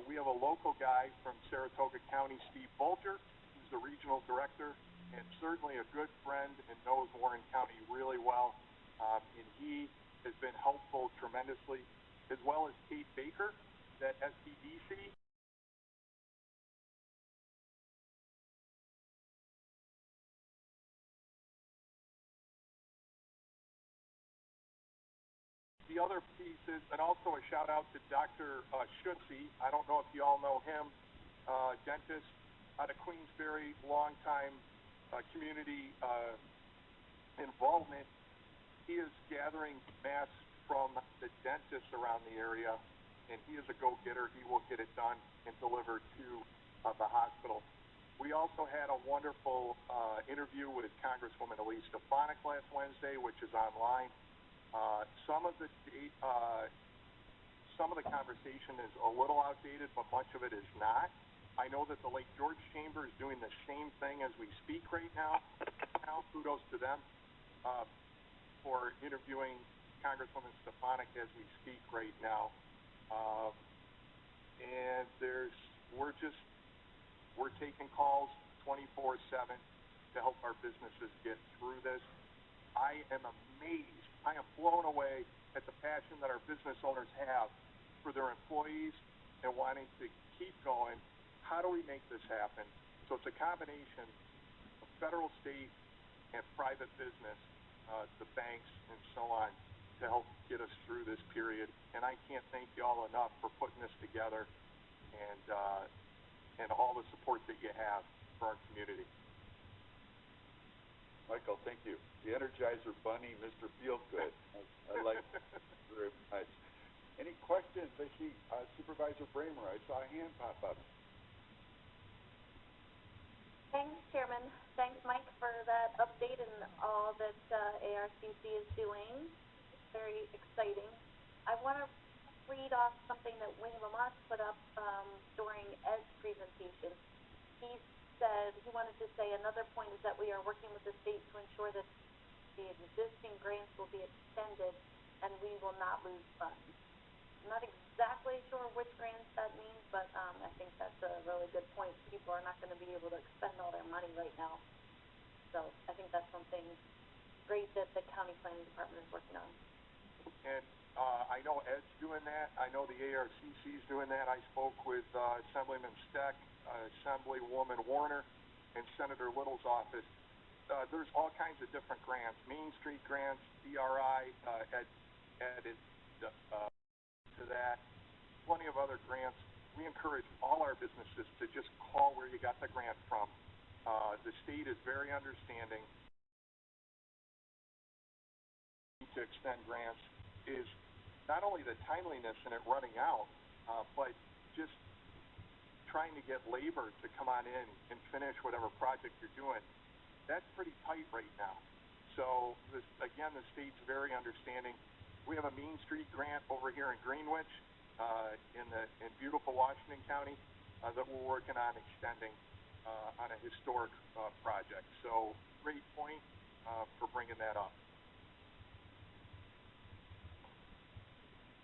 We have a local guy from Saratoga County, Steve Bulger, who's the regional director and certainly a good friend and knows Warren County really well. And he has been helpful tremendously, as well as Kate Baker, that SBDC. The other piece is, and also a shout out to Dr. Schutze. I don't know if you all know him, dentist out of Queensbury, longtime community involvement. He is gathering masks from the dentists around the area, and he is a go-getter. He will get it done and delivered to the hospital. We also had a wonderful interview with Congresswoman Elise Stefanik last Wednesday, which is online. Some of the conversation is a little outdated, but much of it is not. I know that the Lake George Chamber is doing the same thing as we speak right now. Kudos to them for interviewing Congresswoman Stefanik as we speak right now. And we're taking calls 24/7 to help our businesses get through this. I am amazed. I am blown away at the passion that our business owners have for their employees and wanting to keep going. How do we make this happen? So it's a combination of federal, state, and private business, the banks and so on, to help get us through this period. And I can't thank you all enough for putting this together and all the support that you have for our community. Michael, thank you. The Energizer Bunny, Mr. Feelgood. I like it very much. Any questions? I see Supervisor Bramer. I saw a hand pop up. Thanks, Chairman. Thanks, Mike, for that update and all that ARCC is doing. Very exciting. I want to read off something that Wayne Lamont put up during Ed's presentation. He said he wanted to say another point is that we are working with the state to ensure that the existing grants will be extended and we will not lose funds. I'm not exactly sure which grants that means, but I think that's a really good point. People are not going to be able to expend all their money right now. So I think that's something great that the county planning department is working on. And I know Ed's doing that. I know the ARCC is doing that. I spoke with Assemblyman Steck, Assemblywoman Warner, and Senator Little's office. There's all kinds of different grants, Main Street grants, DRI added to that, plenty of other grants. We encourage all our businesses to just call where you got the grant from. The state is very understanding. To extend grants is not only the timeliness in it running out, but just trying to get labor to come on in and finish whatever project you're doing. That's pretty tight right now. So again, the state's very understanding. We have a Main Street grant over here in Greenwich, in beautiful Washington County, that we're working on extending on a historic project. So great point for bringing that up.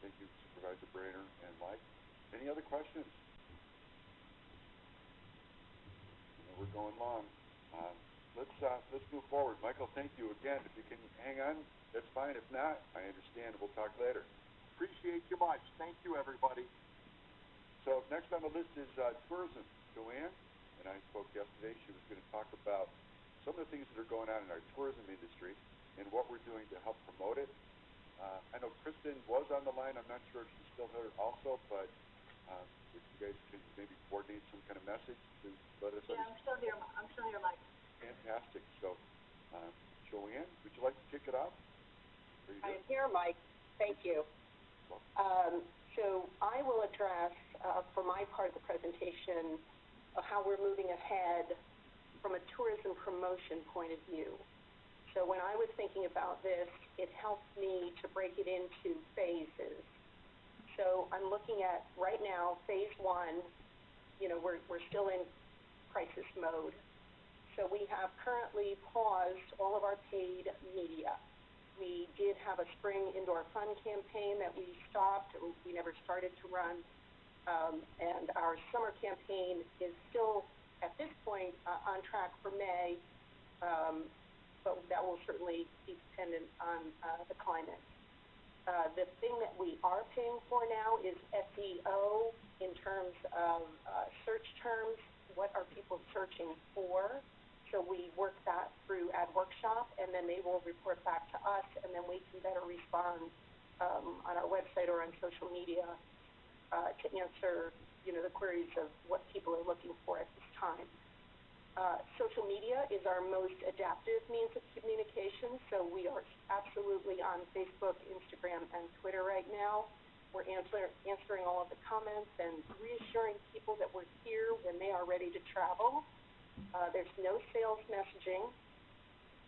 Thank you, Supervisor Brainer and Mike. Any other questions? We're going long. Let's move forward. Michael, thank you again. If you can hang on, that's fine. If not, I understand. We'll talk later. Appreciate you much. Thank you, everybody. So next on the list is tourism. Joanne and I spoke yesterday. She was going to talk about some of the things that are going on in our tourism industry and what we're doing to help promote it. I know Kristen was on the line. I'm not sure if she's still here also, but if you guys can maybe coordinate some kind of message to let us know. Yeah, I'm still here, Mike. Fantastic. So, Joanne, would you like to kick it off? I am here, Mike. Thank you. So I will address, for my part of the presentation, how we're moving ahead from a tourism promotion point of view. So when I was thinking about this, it helped me to break it into phases. So I'm looking at, right now, phase one, we're still in crisis mode. So we have currently paused all of our paid media. We did have a spring indoor fun campaign that we stopped, we never started to run. And our summer campaign is still, at this point, on track for May, but that will certainly be dependent on the climate. The thing that we are paying for now is SEO in terms of search terms. What are people searching for? So we work that through AdWorkshop, and then they will report back to us, and then we can better respond on our website or on social media to answer, the queries of what people are looking for at this time. Social media is our most adaptive means of communication, so we are absolutely on Facebook, Instagram, and Twitter right now. We're answering all of the comments and reassuring people that we're here when they are ready to travel. There's no sales messaging.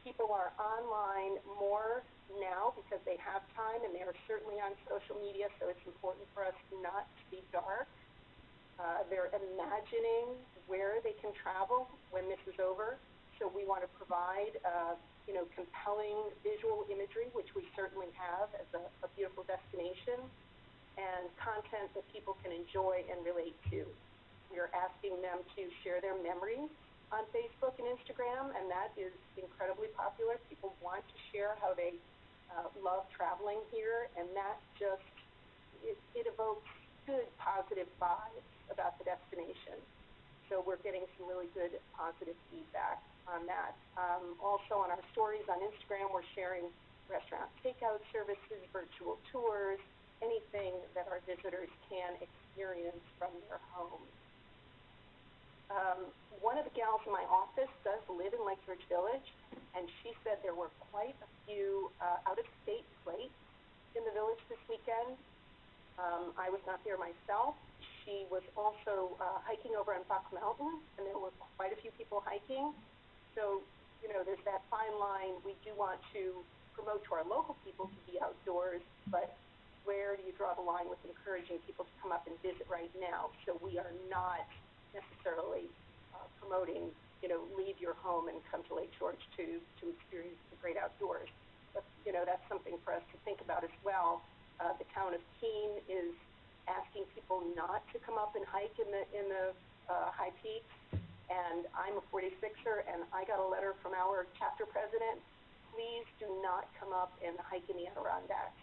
People are online more now because they have time, and they are certainly on social media, so it's important for us not to be dark. They're imagining where they can travel when this is over, so we want to provide, compelling visual imagery, which we certainly have as a beautiful destination, and content that people can enjoy and relate to. We are asking them to share their memories on Facebook and Instagram, and that is incredibly popular. People want to share how they love traveling here, and that just, it evokes good, positive vibes about the destination. So we're getting some really good positive feedback on that. Also on our stories on Instagram, we're sharing restaurant takeout services, virtual tours, anything that our visitors can experience from their homes. One of the gals in my office does live in Lake George Village, and she said there were quite a few out-of-state flights in the village this weekend. I was not there myself. She was also hiking over on Buck Mountain, and there were quite a few people hiking. So, there's that fine line. We do want to promote to our local people to be outdoors, but where do you draw the line with encouraging people to come up and visit right now? So we are not necessarily promoting, leave your home and come to Lake George to experience the great outdoors. But, that's something for us to think about as well. The town of Keene is asking people not to come up and hike in the high peaks, and I'm a 46er, and I got a letter from our chapter president, please do not come up and hike in the Adirondacks.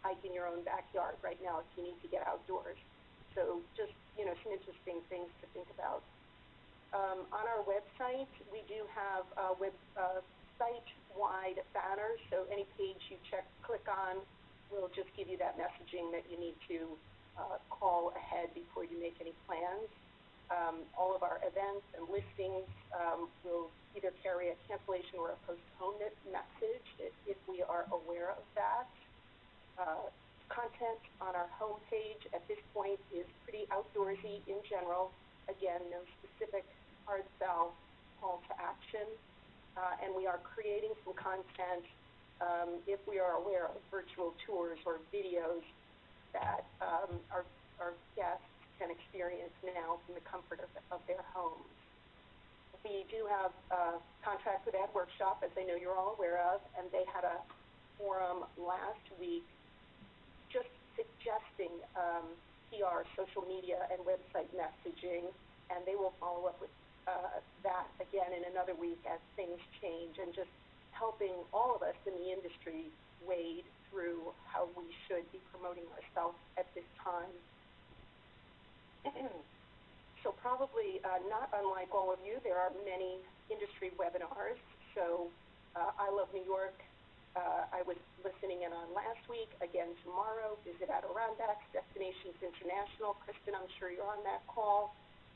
Hike in your own backyard right now if you need to get outdoors. So just, some interesting things to think about. On our website, we do have site-wide banners, so any page you click on will just give you that messaging that you need to call ahead before you make any plans. All of our events and listings will either carry a cancellation or a postponement message if we are aware of that. Content on our homepage at this point is pretty outdoorsy in general. Again, no specific hard sell call to action. And we are creating some content if we are aware of virtual tours or videos that our guests can experience now from the comfort of their homes. We do have a contract with AdWorkshop, as I know you're all aware of, and they had a forum last week just suggesting PR, social media, and website messaging, and they will follow up with that again in another week as things change, and just helping all of us in the industry wade through how we should be promoting ourselves at this time. So probably not unlike all of you, there are many industry webinars. So I Love New York, I was listening in on last week, again tomorrow, Visit Adirondacks, Destinations International. Kristen, I'm sure you're on that call.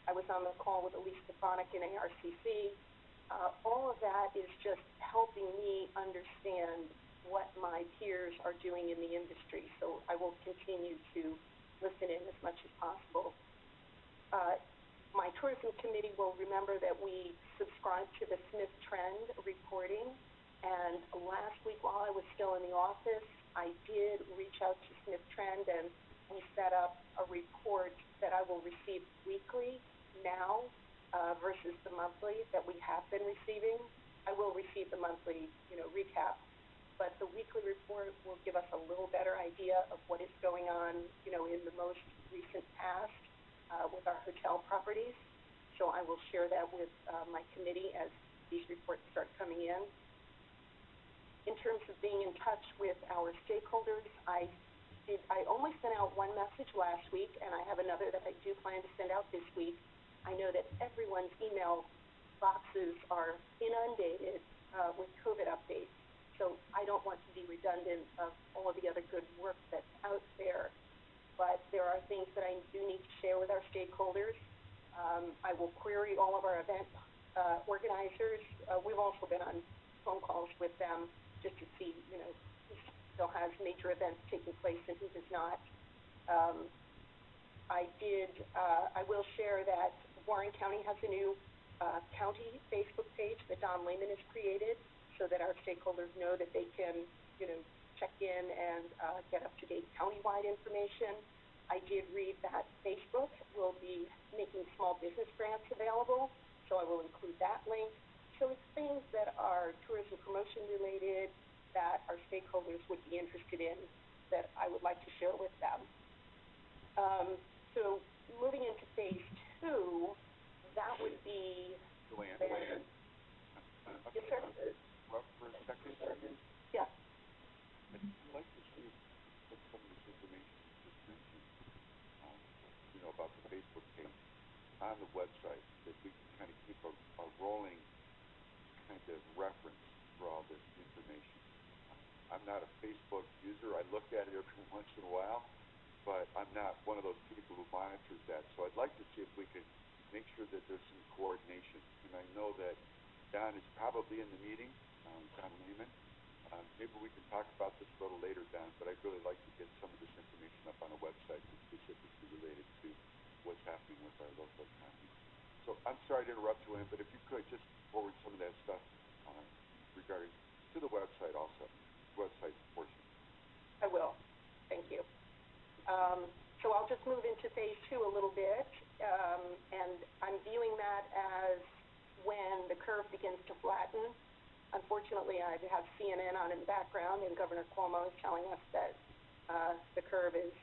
I was on the call with Elise Stefanik in ARCC. All of that is just helping me understand what my peers are doing in the industry. So I will continue to listen in as much as possible. My tourism committee will remember that we subscribed to the Smith Trend reporting, and last week while I was still in the office, I did reach out to Smith Trend, and we set up a report that I will receive weekly now versus the monthly that we have been receiving. I will receive the monthly, recap, but the weekly report will give us a little better idea of what is going on, in the most recent past with our hotel properties. So I will share that with my committee as these reports start coming in. In terms of being in touch with our stakeholders, I only sent out one message last week, and I have another that I do plan to send out this week. I know that everyone's email boxes are inundated with COVID updates, so I don't want to be redundant of all of the other good work that's out there, but there are things that I do need to share with our stakeholders. I will query all of our event organizers. We've also been on phone calls with them just to see, who still has major events taking place and who does not. I will share that Warren County has a new county Facebook page that Don Lehman has created so that our stakeholders know that they can, check in and get up-to-date countywide information. I did read that Facebook will be making small business grants available, so I will include that link. So it's things that are tourism promotion related that our stakeholders would be interested in that I would like to share with them. So moving into phase 2, that would be... Joanne, yes, sir? Well, for a second, Yeah. I'd like to see what some of this information you just mentioned, about the Facebook page on the website, that we can kind of keep a rolling kind of reference for all this information. I'm not a Facebook user. I look at it every once in a while, but I'm not one of those people who monitors that. So I'd like to see if we could make sure that there's some coordination. And I know that Don is probably in the meeting, Don Lehman. Maybe we can talk about this a little later, Don, but I'd really like to get some of this information up on a website that's specifically related to what's happening with our local economy. So I'm sorry to interrupt, Joanne, but if you could just forward some of that stuff regarding to the website also, website portion. I will. Thank you. So I'll just move into phase 2 a little bit, and I'm viewing that as when the curve begins to flatten. Unfortunately, I have CNN on in the background, and Governor Cuomo is telling us that the curve is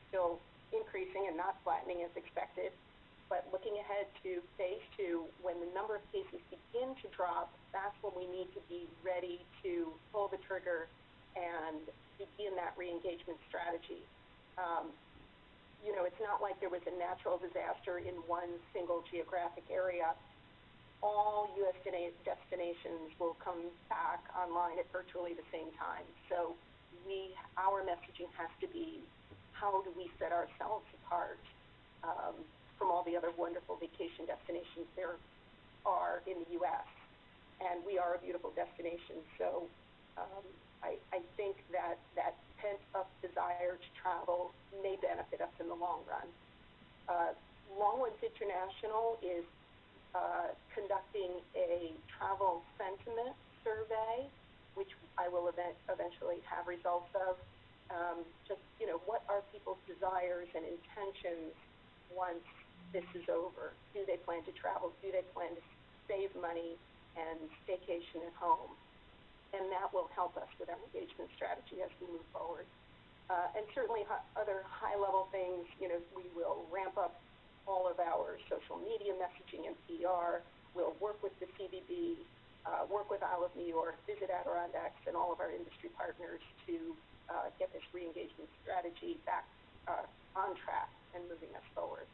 still increasing and not flattening as expected. But looking ahead to phase 2, when the number of cases begin to drop, that's when we need to be ready to pull the trigger and begin that re-engagement strategy. It's not like there was a natural disaster in one single geographic area. All U.S. destinations will come back online at virtually the same time. So our messaging has to be, how do we set ourselves apart from all the other wonderful vacation destinations there are in the U.S. And we are a beautiful destination, so I think that pent-up desire to travel may benefit us in the long run. Longwoods International is conducting a travel sentiment survey, which I will eventually have results of. What are people's desires and intentions once this is over? Do they plan to travel? Do they plan to save money and staycation at home? And that will help us with our engagement strategy as we move forward. And certainly other high-level things, we will ramp up all of our social media messaging and PR. we'll work with the CVB, work with Isle of New York, Visit Adirondacks, and all of our industry partners to get this re-engagement strategy back on track and moving us forward.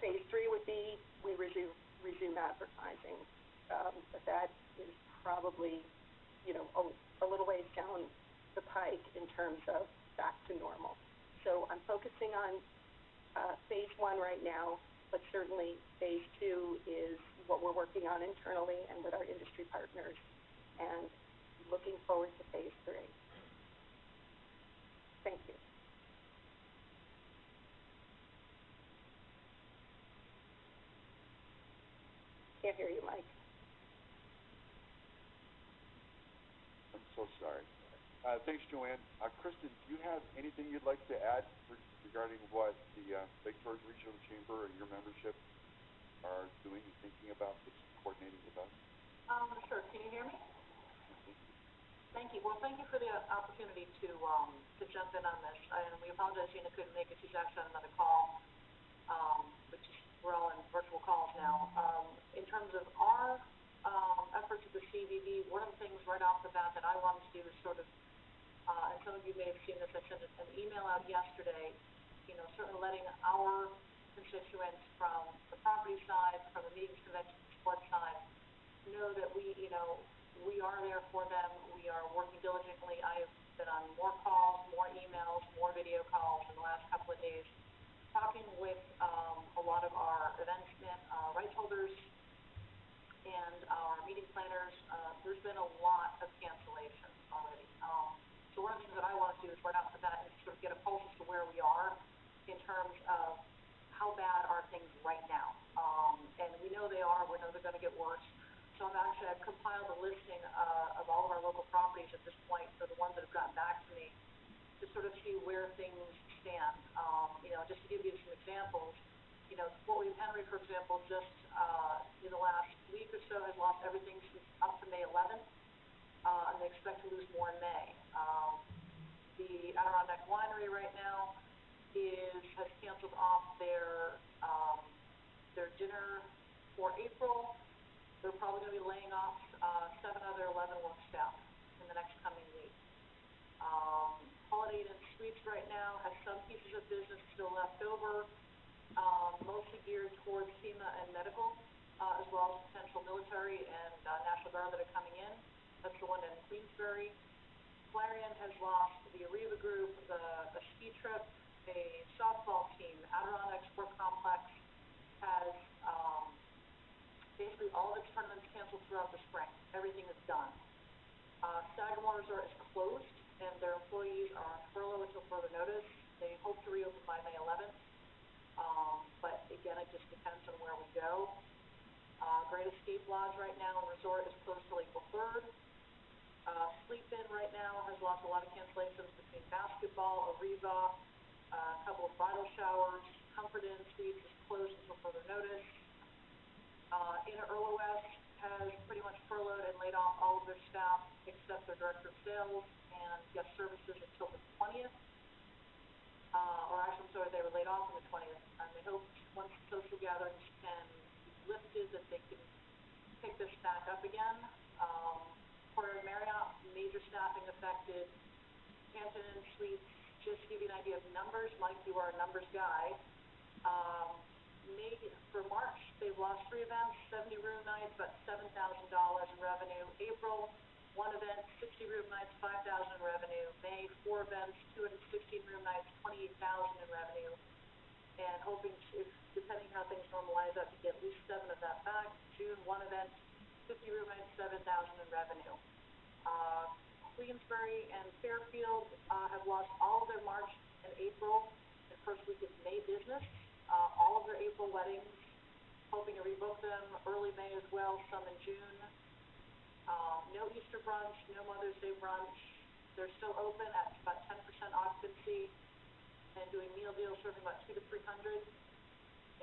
Phase 3 would be we resume advertising, but that is probably, you know, a little ways down the pike in terms of back to normal. So I'm focusing on phase 1 right now, but certainly phase 2 is what we're working on internally and with our industry partners, and looking forward to phase 3. Thank you. Can't hear you, Mike. I'm so sorry. Thanks, Joanne. Kristen, do you have anything you'd like to add regarding what the Lake George Regional Chamber and your membership are doing and thinking about this, coordinating with us? Sure. Can you hear me? Thank you. Well, thank you for the opportunity to jump in on this. And we apologize Gina couldn't make it. She's actually on another call, which is, we're all in virtual calls now. In terms of our efforts at the CVB, one of the things right off the bat that I wanted to do is sort of, and some of you may have seen this, I sent an email out yesterday, you know, certainly letting our constituents from the property side, from the meetings, convention, sports side, know that we, you know, we are there for them. We are working diligently. I have been on more calls, more emails, more video calls in the last couple of days, talking with a lot of our event rights holders and our meeting planners. There's been a lot of cancellations already. So one of the things that I want to do is right off the bat is sort of get a pulse as to where we are in terms of how bad are things right now. And we know they are. We know they're going to get worse. So I've compiled a listing of all of our local properties at this point, for the ones that have gotten back to me, to sort of see where things stand. You know, just to give you some examples, you know, Fort William Henry, for example, just in the last week or so has lost everything since up to May 11th, and they expect to lose more in May. The Adirondack Winery right now has canceled off their dinner for April. They're probably going to be laying off 7 of their 11 work staff in the next coming week. Holiday Inn and Suites right now has some pieces of business still left over, mostly geared towards FEMA and medical, as well as potential military and National Guard that are coming in. That's the one in Queensbury. Clarion has lost the Arriva Group, a ski trip, a softball team. Adirondack Sport Complex has basically all of its tournaments canceled throughout the spring. Everything is done. Sagamore Resort is closed, and their employees are on furlough until further notice. They hope to reopen by May 11th, but again, it just depends on where we go. Great Escape Lodge right now and resort is closed till April 3rd. Sleep Inn right now has lost a lot of cancellations between basketball, Arriva, a couple of bridal showers. Comfort Inn Suites is closed until further notice. Inner Earl West has pretty much furloughed and laid off all of their staff except their director of sales and guest services until the 20th. Or actually, I'm sorry, they were laid off on the 20th. And they hope once social gatherings can be lifted that they can pick this back up again. For Marriott, major staffing affected. Hampton Inn Suites, just to give you an idea of numbers, Mike, you are a numbers guy. For March, they've lost 3 events, 70 room nights, about $7,000 in revenue. April, 1 event, 60 room nights, $5,000 in revenue. May, 4 events, 216 room nights, $28,000 in revenue. And hoping, depending how things normalize up, to get at least 7 of that back. June, 1 event, 50 room nights, $7,000 in revenue. Queensbury and Fairfield have lost all of their March and April and first week of May business. All of their April weddings, hoping to rebook them early May as well, some in June. No Easter brunch, no Mother's Day brunch. They're still open at about 10% occupancy and doing meal deals, serving about 200 to 300.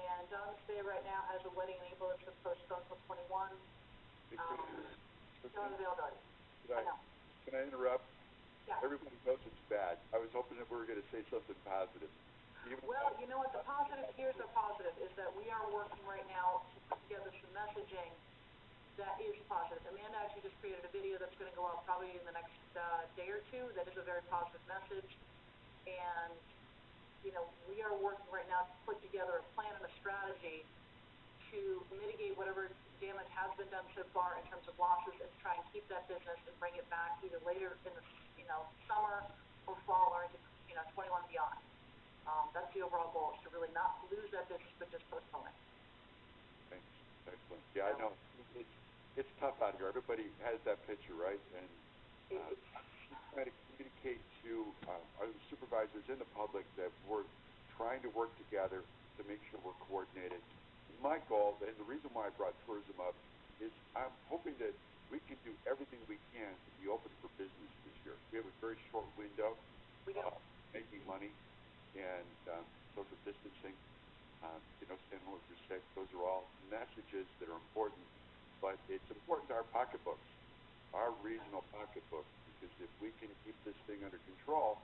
And Don's Bay right now has a wedding in April that's been postponed until 21. No availability. Can I interrupt? Yeah. Everybody knows it's bad. I was hoping that we were going to say something positive. Well, you know what, the positive, here's the positive, is that we are working right now to put together some messaging that is positive. Amanda actually just created a video that's gonna go out probably in the next, day or two, that is a very positive message. And, you know, we are working right now to put together a plan and a strategy to mitigate whatever damage has been done so far in terms of losses, and try and keep that business and bring it back either later in the, summer or fall, or into, 21 and beyond. That's the overall goal, is to really not lose that business, but just postpone it. Thanks. Excellent. Yeah, I know. It's tough out here. Everybody has that picture, right? And try to communicate to our supervisors and the public that we're trying to work together to make sure we're coordinated. My goal, and the reason why I brought tourism up, is I'm hoping that we can do everything we can to be open for business this year. We have a very short window making money, and social distancing, staying home if you're sick. Those are all messages that are important, but it's important to our pocketbooks, our regional pocketbooks, because if we can keep this thing under control,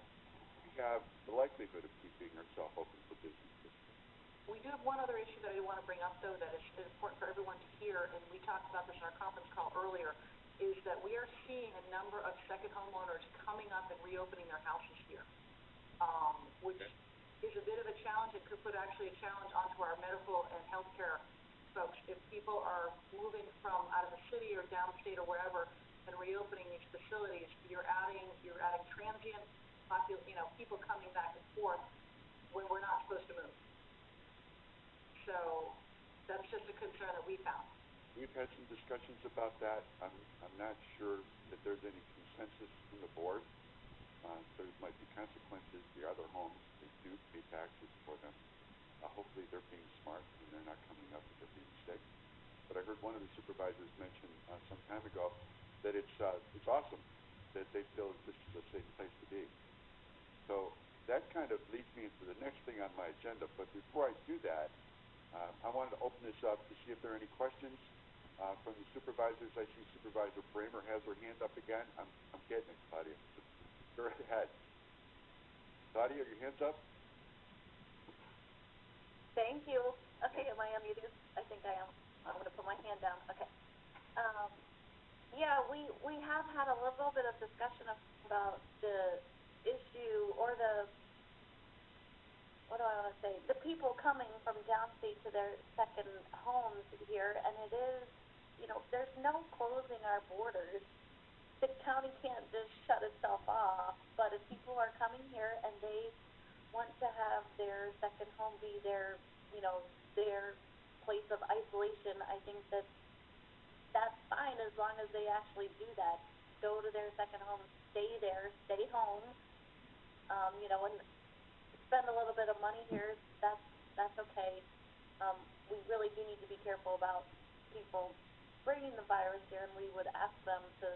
we have the likelihood of keeping ourselves open for business. We do have one other issue that I want to bring up, though, that is important for everyone to hear, and we talked about this in our conference call earlier, is that we are seeing a number of second homeowners coming up and reopening their houses here, which is a bit of a challenge. It could put actually a challenge onto our medical and healthcare folks. If people are moving from out of the city or downstate or wherever and reopening these facilities, you're adding transient people coming back and forth when we're not supposed to move. So that's just a concern that we found. We've had some discussions about that. I'm not sure that there's any consensus from the board. There might be consequences. The other homes, they do pay taxes for them. Hopefully they're being smart and they're not coming up with being sick. But I heard one of the supervisors mention some time ago that it's awesome that they feel that this is a safe place to be. So that kind of leads me into the next thing on my agenda. But before I do that, I wanted to open this up to see if there are any questions from the supervisors. I see Supervisor Bramer has her hand up again. I'm getting it, Claudia. Go ahead. Claudia, your hand's up? Thank you. Okay, am I unmuted? I think I am. I'm going to put my hand down. Okay. We have had a little bit of discussion about the issue, or what do I want to say? The people coming from downstate to their second homes here, and it is, there's no closing our borders. The county can't just shut itself off, but if people are coming here and they want to have their second home be their place of isolation, I think that's fine, as long as they actually do that. Go to their second home, stay there, stay home, and spend a little bit of money here. That's okay. We really do need to be careful about people bringing the virus here, and we would ask them to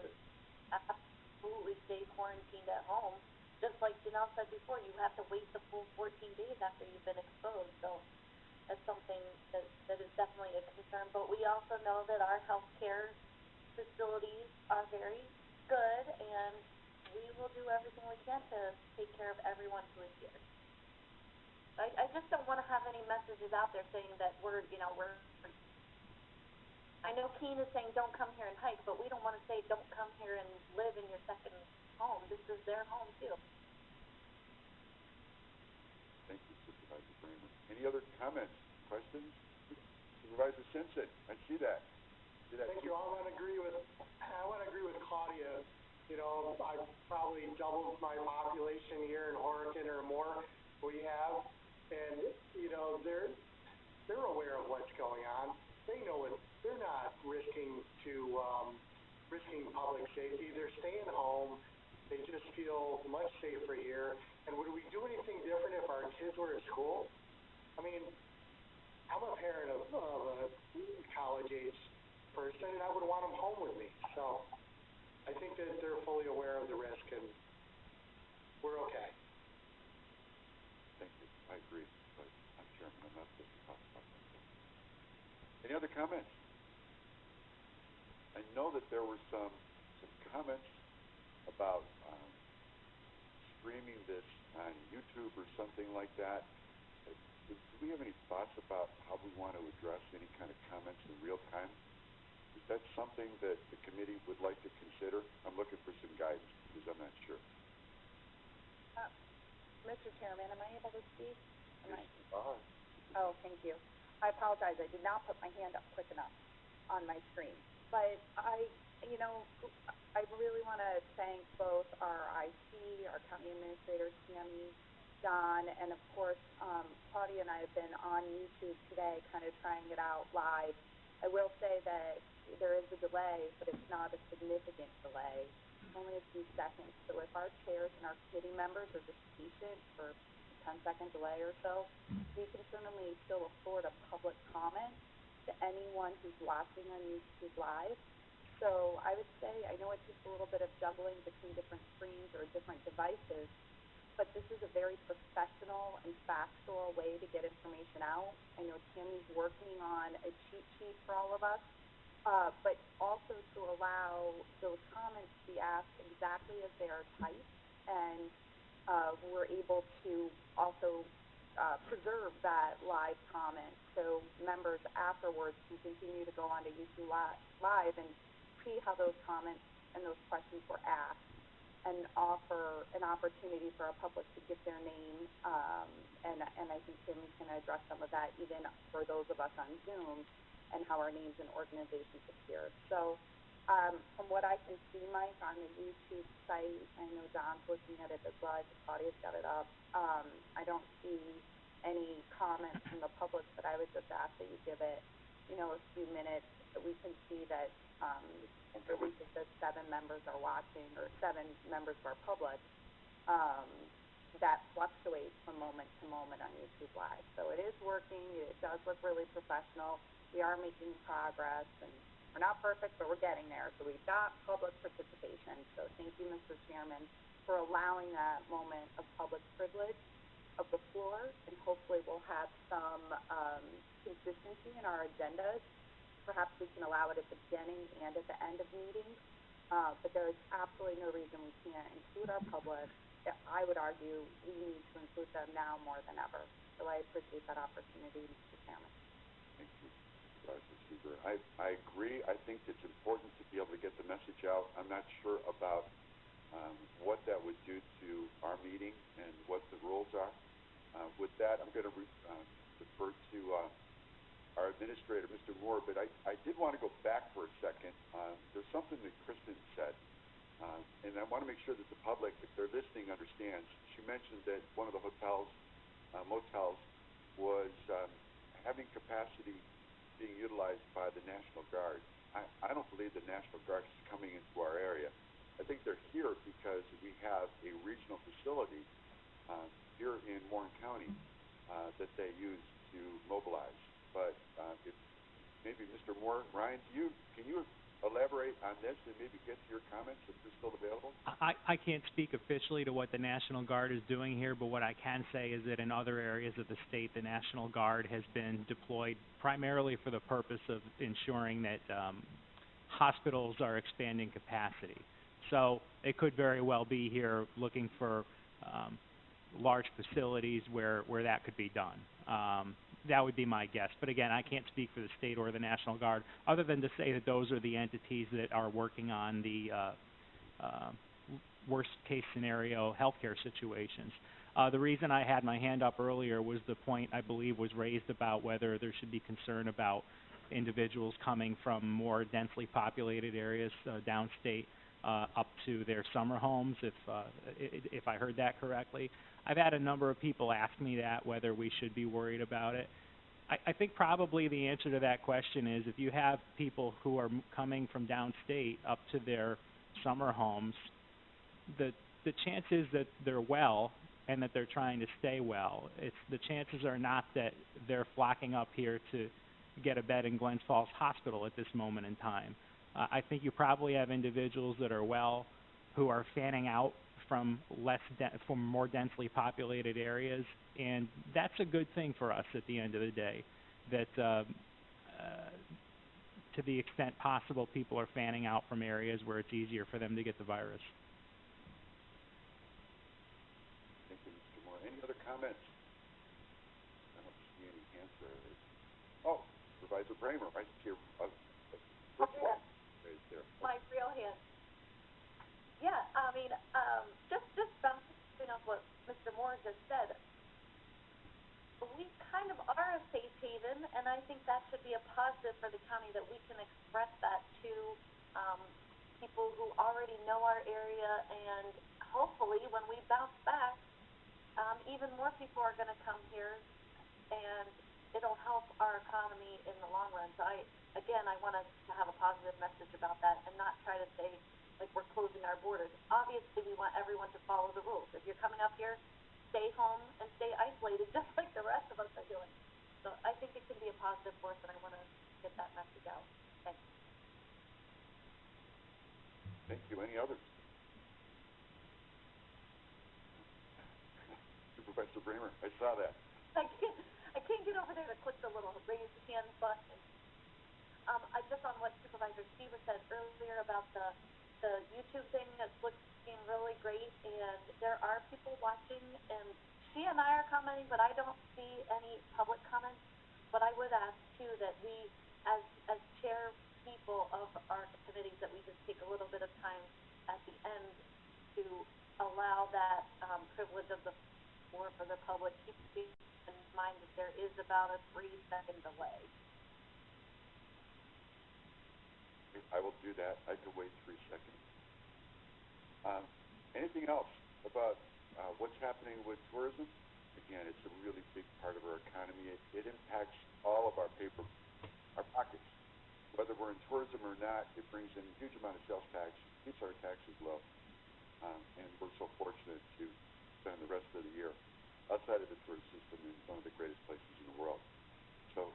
absolutely stay quarantined at home. Just like Janelle said before, you have to wait the full 14 days after you've been exposed. So that's something that is definitely a concern. But we also know that our healthcare facilities are very good, and we will do everything we can to take care of everyone who is here. I just don't want to have any messages out there saying that we're I know Keene is saying don't come here and hike, but we don't want to say don't come here and live in your second home. This is their home too. Thank you, Supervisor Bramer. Any other comments, questions? Supervisor Simpson, I see that. Thank you. I want to agree with Claudia. I've probably doubled my population here in Horicon or more. We have, and they're aware of what's going on. They know it. They're not risking public safety. They're staying home. They just feel much safer here. And would we do anything different if our kids were at school? I mean, I'm a parent of a college-age person, and I would want them home with me. So I think that they're fully aware of the risk, and we're okay. Thank you. I agree. But I'm Chairman. I'm not supposed to talk about that. Any other comments? I know that there were some comments about streaming this on YouTube or something like that. do we have any thoughts about how we want to address any kind of comments in real time? Is that something that the committee would like to consider? I'm looking for some guidance because I'm not sure. Mr. Chairman, am I able to speak? Yes, you are. Oh, thank you. I apologize. I did not put my hand up quick enough on my screen. But I really want to thank both our IC, our county administrator, Tammy, Don, and of course, Claudia and I have been on YouTube today kind of trying it out live. I will say that there is a delay, but it's not a significant delay. It's only a few seconds. So if our chairs and our committee members are just patient for a 10-second delay or so, we can certainly still afford a public comment to anyone who's watching on YouTube Live. So I would say, I know it takes a little bit of juggling between different screens or different devices, but this is a very professional and factual way to get information out. I know Tammy's working on a cheat sheet for all of us, but also to allow those comments to be asked exactly as they are typed, and we're able to also preserve that live comment so members afterwards can continue to go onto YouTube Live and see how those comments and those questions were asked, and offer an opportunity for our public to give their name, and I think Tim can address some of that even for those of us on Zoom, and how our names and organizations appear. So from what I can see, Mike, on the YouTube site, I know Don's looking at it as well, I think Claudia's got it up, I don't see any comments from the public, but I would just ask that you give it, a few minutes. We can see that at least it says 7 members are watching, or 7 members of our public. That fluctuates from moment to moment on YouTube Live. So it is working. It does look really professional. We are making progress, and we're not perfect, but we're getting there. So we've got public participation. So thank you, Mr. Chairman, for allowing that moment of public privilege of the floor, and hopefully we'll have some consistency in our agendas. Perhaps we can allow it at the beginning and at the end of meetings, but there is absolutely no reason we can't include our public. I would argue we need to include them now more than ever. So I appreciate that opportunity, Mr. Chairman. Thank you, Supervisor Seeger. I agree. I think it's important to be able to get the message out. I'm not sure about what that would do to our meeting and what the rules are. With that, I'm going to defer to our administrator, Mr. Moore, but I did want to go back for a second. There's something that Kristen said, and I want to make sure that the public, if they're listening, understands. She mentioned that one of the motels was having capacity being utilized by the National Guard. I don't believe the National Guard is coming into our area. I think they're here because we have a regional facility here in Warren County that they use to mobilize. But if maybe Mr. Moore, Ryan, can you elaborate on this and maybe get to your comments if they're still available? I can't speak officially to what the National Guard is doing here, but what I can say is that in other areas of the state, the National Guard has been deployed primarily for the purpose of ensuring that hospitals are expanding capacity. So it could very well be here looking for large facilities where that could be done. That would be my guess. But again, I can't speak for the state or the National Guard, other than to say that those are the entities that are working on the worst case scenario healthcare situations. The reason I had my hand up earlier was the point I believe was raised about whether there should be concern about individuals coming from more densely populated areas downstate up to their summer homes, if I heard that correctly. I've had a number of people ask me that, whether we should be worried about it. I think probably the answer to that question is if you have people who are coming from downstate up to their summer homes, the chances that they're well and that they're trying to stay well, the chances are not that they're flocking up here to get a bed in Glens Falls Hospital at this moment in time. I think you probably have individuals that are well who are fanning out from more densely populated areas, and that's a good thing for us at the end of the day, that to the extent possible people are fanning out from areas where it's easier for them to get the virus. Thank you, Mr. Moore. Any other comments? I don't Supervisor Bramer, I see a right there. My real hand. Yeah, I mean, just bouncing off what Mr. Moore just said, we kind of are a safe haven, and I think that should be a positive for the county, that we can express that to, people who already know our area, and hopefully, when we bounce back, even more people are gonna come here, and it'll help our economy in the long run. So I want us to have a positive message about that, and not try to say, like, we're closing our borders. Obviously, we want everyone to follow the rules. If you're coming up here, stay home and stay isolated, just like the rest of us are doing. So I think it can be a positive force, and I want to get that message out. Thanks. Thank you. Any others? Supervisor Bramer, I saw that. I can't get over there to click the little raise hand button. I just on what Supervisor Stevens said earlier about the YouTube thing, that's looking really great, and there are people watching, and she and I are commenting, but I don't see any public comments. But I would ask too that we, as chair people of our committees, that we just take a little bit of time at the end to allow that privilege of the floor for the public, keeping in mind that there is about a 3-second delay. I will do that. I can wait 3 seconds. Anything else about what's happening with tourism? Again, it's a really big part of our economy. It impacts all of our pockets. Whether we're in tourism or not, it brings in a huge amount of sales tax, keeps our taxes low, and we're so fortunate to spend the rest of the year outside of the tourist system in one of the greatest places in the world. So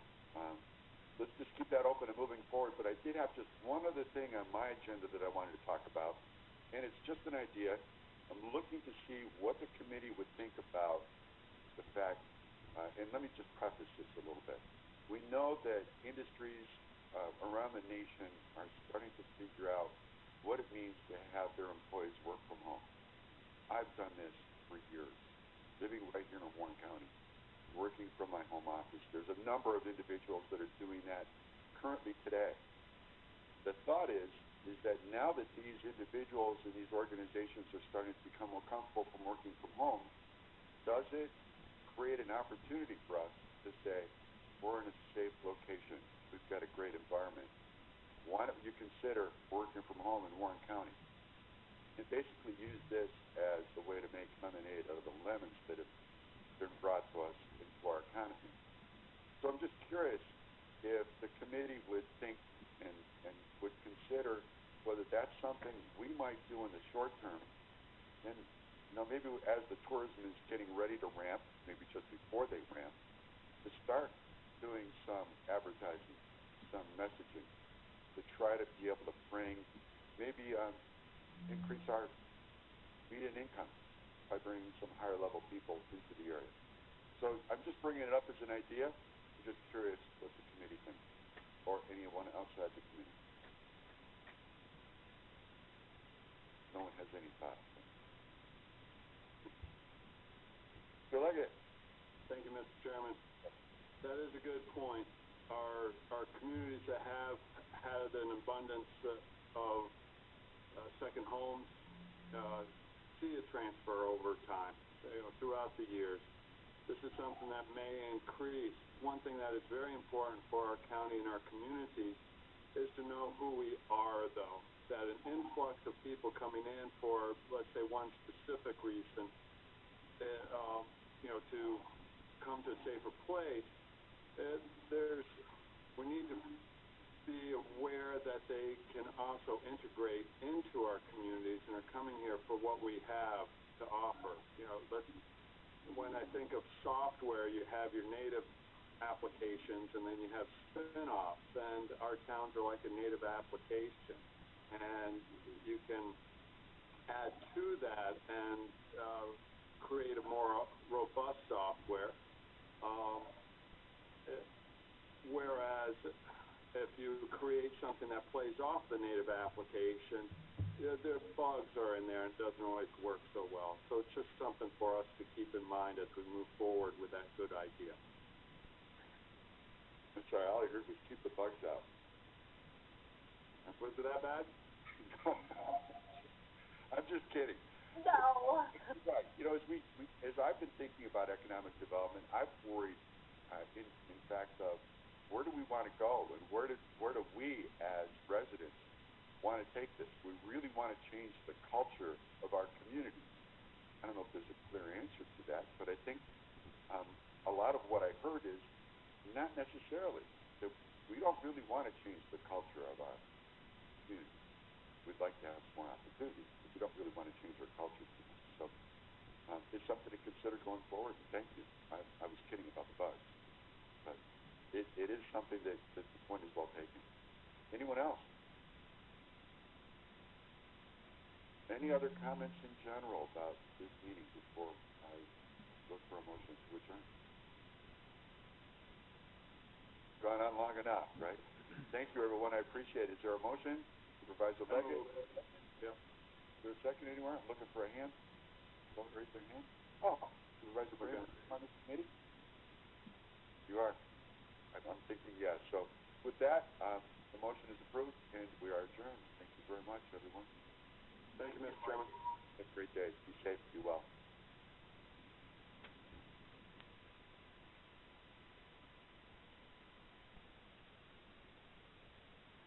let's just keep that open and moving forward. But I did have just one other thing on my agenda that I wanted to talk about, and it's just an idea. I'm looking to see what the committee would think about the fact, and let me just preface this a little bit. We know that industries around the nation are starting to figure out what it means to have their employees work from home. I've done this for years, living right here in Warren County, working from my home office. There's a number of individuals that are doing that currently today. The thought is that now that these individuals and these organizations are starting to become more comfortable from working from home, does it create an opportunity for us to say, we're in a safe location, we've got a great environment, why don't you consider working from home in Warren County? And basically use this as a way to make lemonade out of the lemons that have been brought to us into our economy. So I'm just curious if the committee would think and would consider whether that's something we might do in the short term. And maybe as the tourism is getting ready to ramp, maybe just before they ramp, to start doing some advertising, some messaging, to try to be able to bring, maybe increase our median income by bringing some higher level people into the area. So I'm just bringing it up as an idea. I'm just curious what the committee thinks, or anyone outside the committee. No one has any thoughts. Mr. Leggett. Thank you, Mr. Chairman. That is a good point. Our communities that have had an abundance of second homes see a transfer over time, throughout the years. This is something that may increase. One thing that is very important for our county and our communities is to know who we are, though. That an influx of people coming in for, let's say, one specific reason, to come to a safer place, we need to be aware that they can also integrate into our communities and are coming here for what we have to offer. When I think of software, you have your native applications, and then you have spin-offs, and our towns are like a native application, and you can add to that and create a more robust software. Whereas if you create something that plays off the native application, their bugs are in there and doesn't always work so well. So it's just something for us to keep in mind as we move forward with that good idea. I'm sorry, all I heard was keep the bugs out. Was it that bad? I'm just kidding. No. Right. You know, as I've been thinking about economic development, I've worried, in fact, of where do we want to go, and where do we as residents want to take this? We really want to change the culture of our community. I don't know if there's a clear answer to that, but I think a lot of what I heard is not necessarily that we don't really want to change the culture of our community. We'd like to have more opportunities, but we don't really want to change our culture too much. So it's something to consider going forward. And thank you. I was kidding about the bugs, but it is something that the point is well taken. Anyone else? Any other comments in general about this meeting before I look for a motion to adjourn? Gone on long enough, right? Thank you, everyone. I appreciate it. Is there a motion? Supervisor Leggett? Yeah. Is there a second anywhere? I'm looking for a hand. Don't raise their hand. Oh, Supervisor Leggett on this committee? You are. I'm thinking yes. So with that, the motion is approved and we are adjourned. Thank you very much, everyone. Thank you, Mr. Chairman. Have a great day. Be safe. Be well.